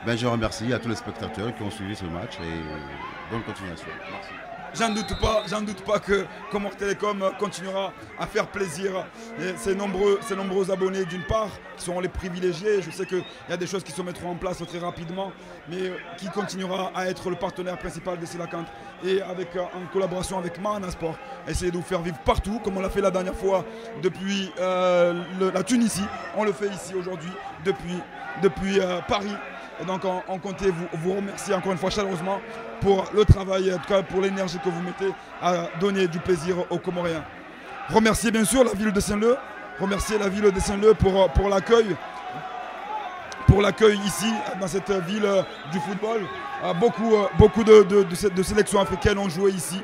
Je remercie à tous les spectateurs qui ont suivi ce match et bonne continuation. Merci. J'en doute pas que Comore Télécom continuera à faire plaisir ses nombreux abonnés d'une part, qui seront les privilégiés. Je sais qu'il y a des choses qui se mettront en place très rapidement, mais qui continuera à être le partenaire principal de Selakant et en collaboration avec Mana Sport, essayer de vous faire vivre partout, comme on l'a fait la dernière fois depuis la Tunisie. On le fait ici aujourd'hui depuis Paris. Et donc on comptait vous remercier encore une fois chaleureusement pour le travail, en tout cas pour l'énergie que vous mettez à donner du plaisir aux Comoriens. Remercier bien sûr la ville de Saint-Leu, remercier la ville de Saint-Leu pour l'accueil ici dans cette ville du football. Beaucoup de sélections africaines ont joué ici.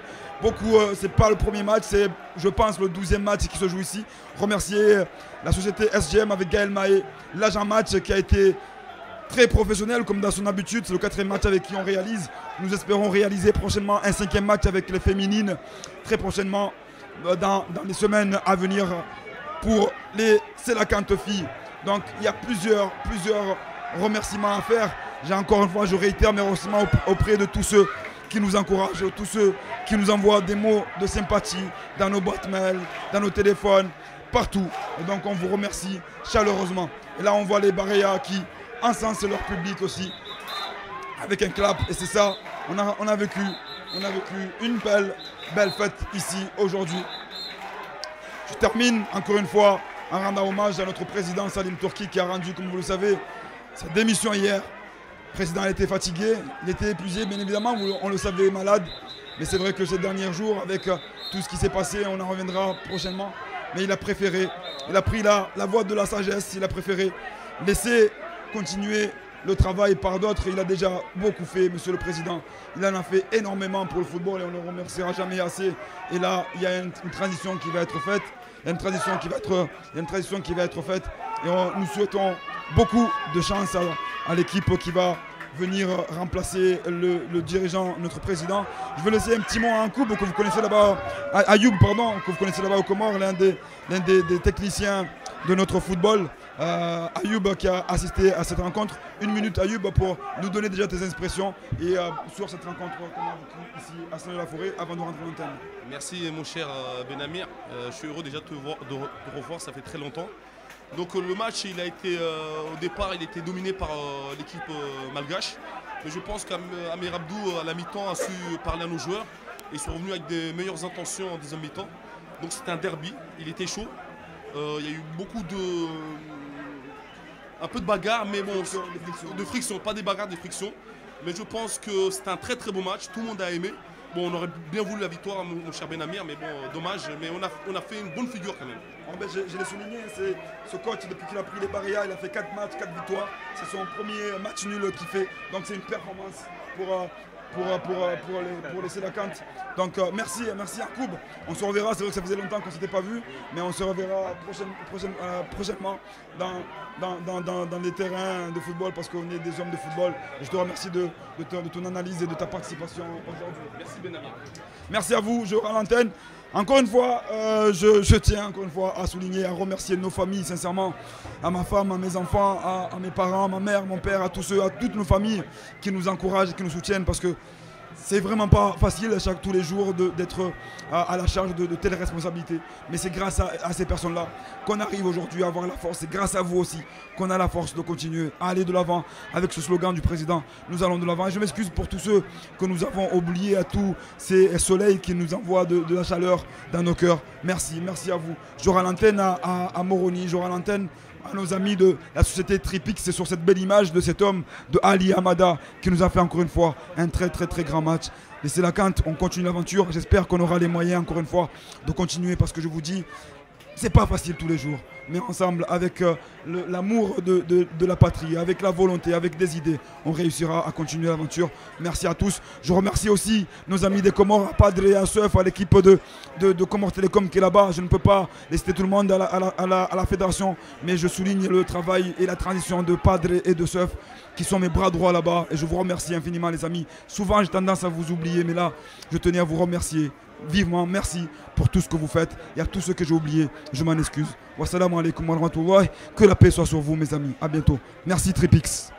C'est pas le premier match, c'est je pense le 12e match qui se joue ici. Remercier la société SGM avec Gaël Mahé, l'agent match qui a été très professionnel comme dans son habitude. C'est le 4e match avec qui on réalise. Nous espérons réaliser prochainement un 5e match avec les féminines très prochainement dans les semaines à venir pour les Selakant filles. Donc il y a plusieurs remerciements à faire. Encore une fois, je réitère mes remerciements auprès de tous ceux qui nous encouragent, tous ceux qui nous envoient des mots de sympathie dans nos boîtes mail, dans nos téléphones, partout. Et donc on vous remercie chaleureusement. Et là on voit les Barrières qui encensent leur public aussi avec un clap. Et c'est ça, on a vécu une belle fête ici aujourd'hui. Je termine encore une fois en rendant hommage à notre président Salim Tourki qui a rendu, comme vous le savez, sa démission hier. Le président était fatigué, il était épuisé, bien évidemment, on le savait, malade. Mais c'est vrai que ces derniers jours, avec tout ce qui s'est passé, on en reviendra prochainement. Mais il a préféré, il a pris la voie de la sagesse, il a préféré laisser continuer le travail par d'autres. Il a déjà beaucoup fait, Monsieur le Président. Il en a fait énormément pour le football et on ne le remerciera jamais assez. Et là, il y a une transition qui va être faite. Il y a une transition qui va être faite. Et nous souhaitons beaucoup de chance à l'équipe qui va venir remplacer le dirigeant, notre président. Je vais laisser un petit mot à Ayoub, que vous connaissez là-bas, que vous connaissez là-bas au Comores, l'un des techniciens de notre football. Ayoub qui a assisté à cette rencontre. Une minute Ayoub pour nous donner déjà tes impressions et sur cette rencontre ici à Saint-Leu-la-Forêt avant de rentrer en antenne. Merci mon cher Benamir, je suis heureux déjà de te revoir, ça fait très longtemps. Donc le match, il a été, au départ, il était dominé par l'équipe malgache. Mais je pense qu'Amir Abdou, à la mi-temps, a su parler à nos joueurs. Ils sont revenus avec des meilleures intentions en deuxième mi-temps. Donc c'était un derby, il était chaud. Il y a eu beaucoup de... un peu de bagarre, mais bon, de friction, pas des bagarres, des frictions. Mais je pense que c'était un très très beau match, tout le monde a aimé. Bon, on aurait bien voulu la victoire, mon cher Benamir, mais bon, dommage. Mais on a fait une bonne figure quand même. Je l'ai souligné, c'est ce coach, depuis qu'il a pris les barrières, il a fait 4 matchs, 4 victoires. C'est son premier match nul qu'il fait. Donc c'est une performance pour les Sélacantes. Donc merci Ayoub. On se reverra, c'est vrai que ça faisait longtemps qu'on ne s'était pas vu, mais on se reverra prochainement dans les terrains de football parce qu'on est des hommes de football. Et je te remercie de ton analyse et de ta participation aujourd'hui. Merci Benamir. Merci à vous, je rends l'antenne. Encore une fois, je tiens encore une fois à souligner, à remercier nos familles, sincèrement, à ma femme, à mes enfants, à mes parents, à ma mère, mon père, à toutes nos familles qui nous encouragent et qui nous soutiennent parce que c'est vraiment pas facile tous les jours d'être à la charge de telles responsabilités. Mais c'est grâce à ces personnes-là qu'on arrive aujourd'hui à avoir la force. C'est grâce à vous aussi qu'on a la force de continuer à aller de l'avant avec ce slogan du président. Nous allons de l'avant. Et je m'excuse pour tous ceux que nous avons oubliés, à tous ces soleils qui nous envoient de la chaleur dans nos cœurs. Merci, merci à vous. J'aurai l'antenne à Moroni, j'aurai l'antenne à nos amis de la société Tripix. C'est sur cette belle image de cet homme, de Ali Hamada, qui nous a fait encore une fois un très très très grand match. Les Sélacantes, on continue l'aventure. J'espère qu'on aura les moyens encore une fois de continuer parce que je vous dis, c'est pas facile tous les jours. Mais ensemble, avec l'amour de la patrie, avec la volonté, avec des idées, on réussira à continuer l'aventure. Merci à tous. Je remercie aussi nos amis des Comores, à Padre et à Seuf, à l'équipe de Comores Télécom qui est là-bas. Je ne peux pas laisser tout le monde à la fédération, mais je souligne le travail et la transition de Padre et de Seuf qui sont mes bras droits là-bas. Et je vous remercie infiniment les amis. Souvent j'ai tendance à vous oublier, mais là, je tenais à vous remercier vivement. Merci pour tout ce que vous faites. Et à tous ceux que j'ai oubliés, je m'en excuse. Wassalamu alaikum wa rahmatullahi. Que la paix soit sur vous mes amis. A bientôt. Merci Tripix.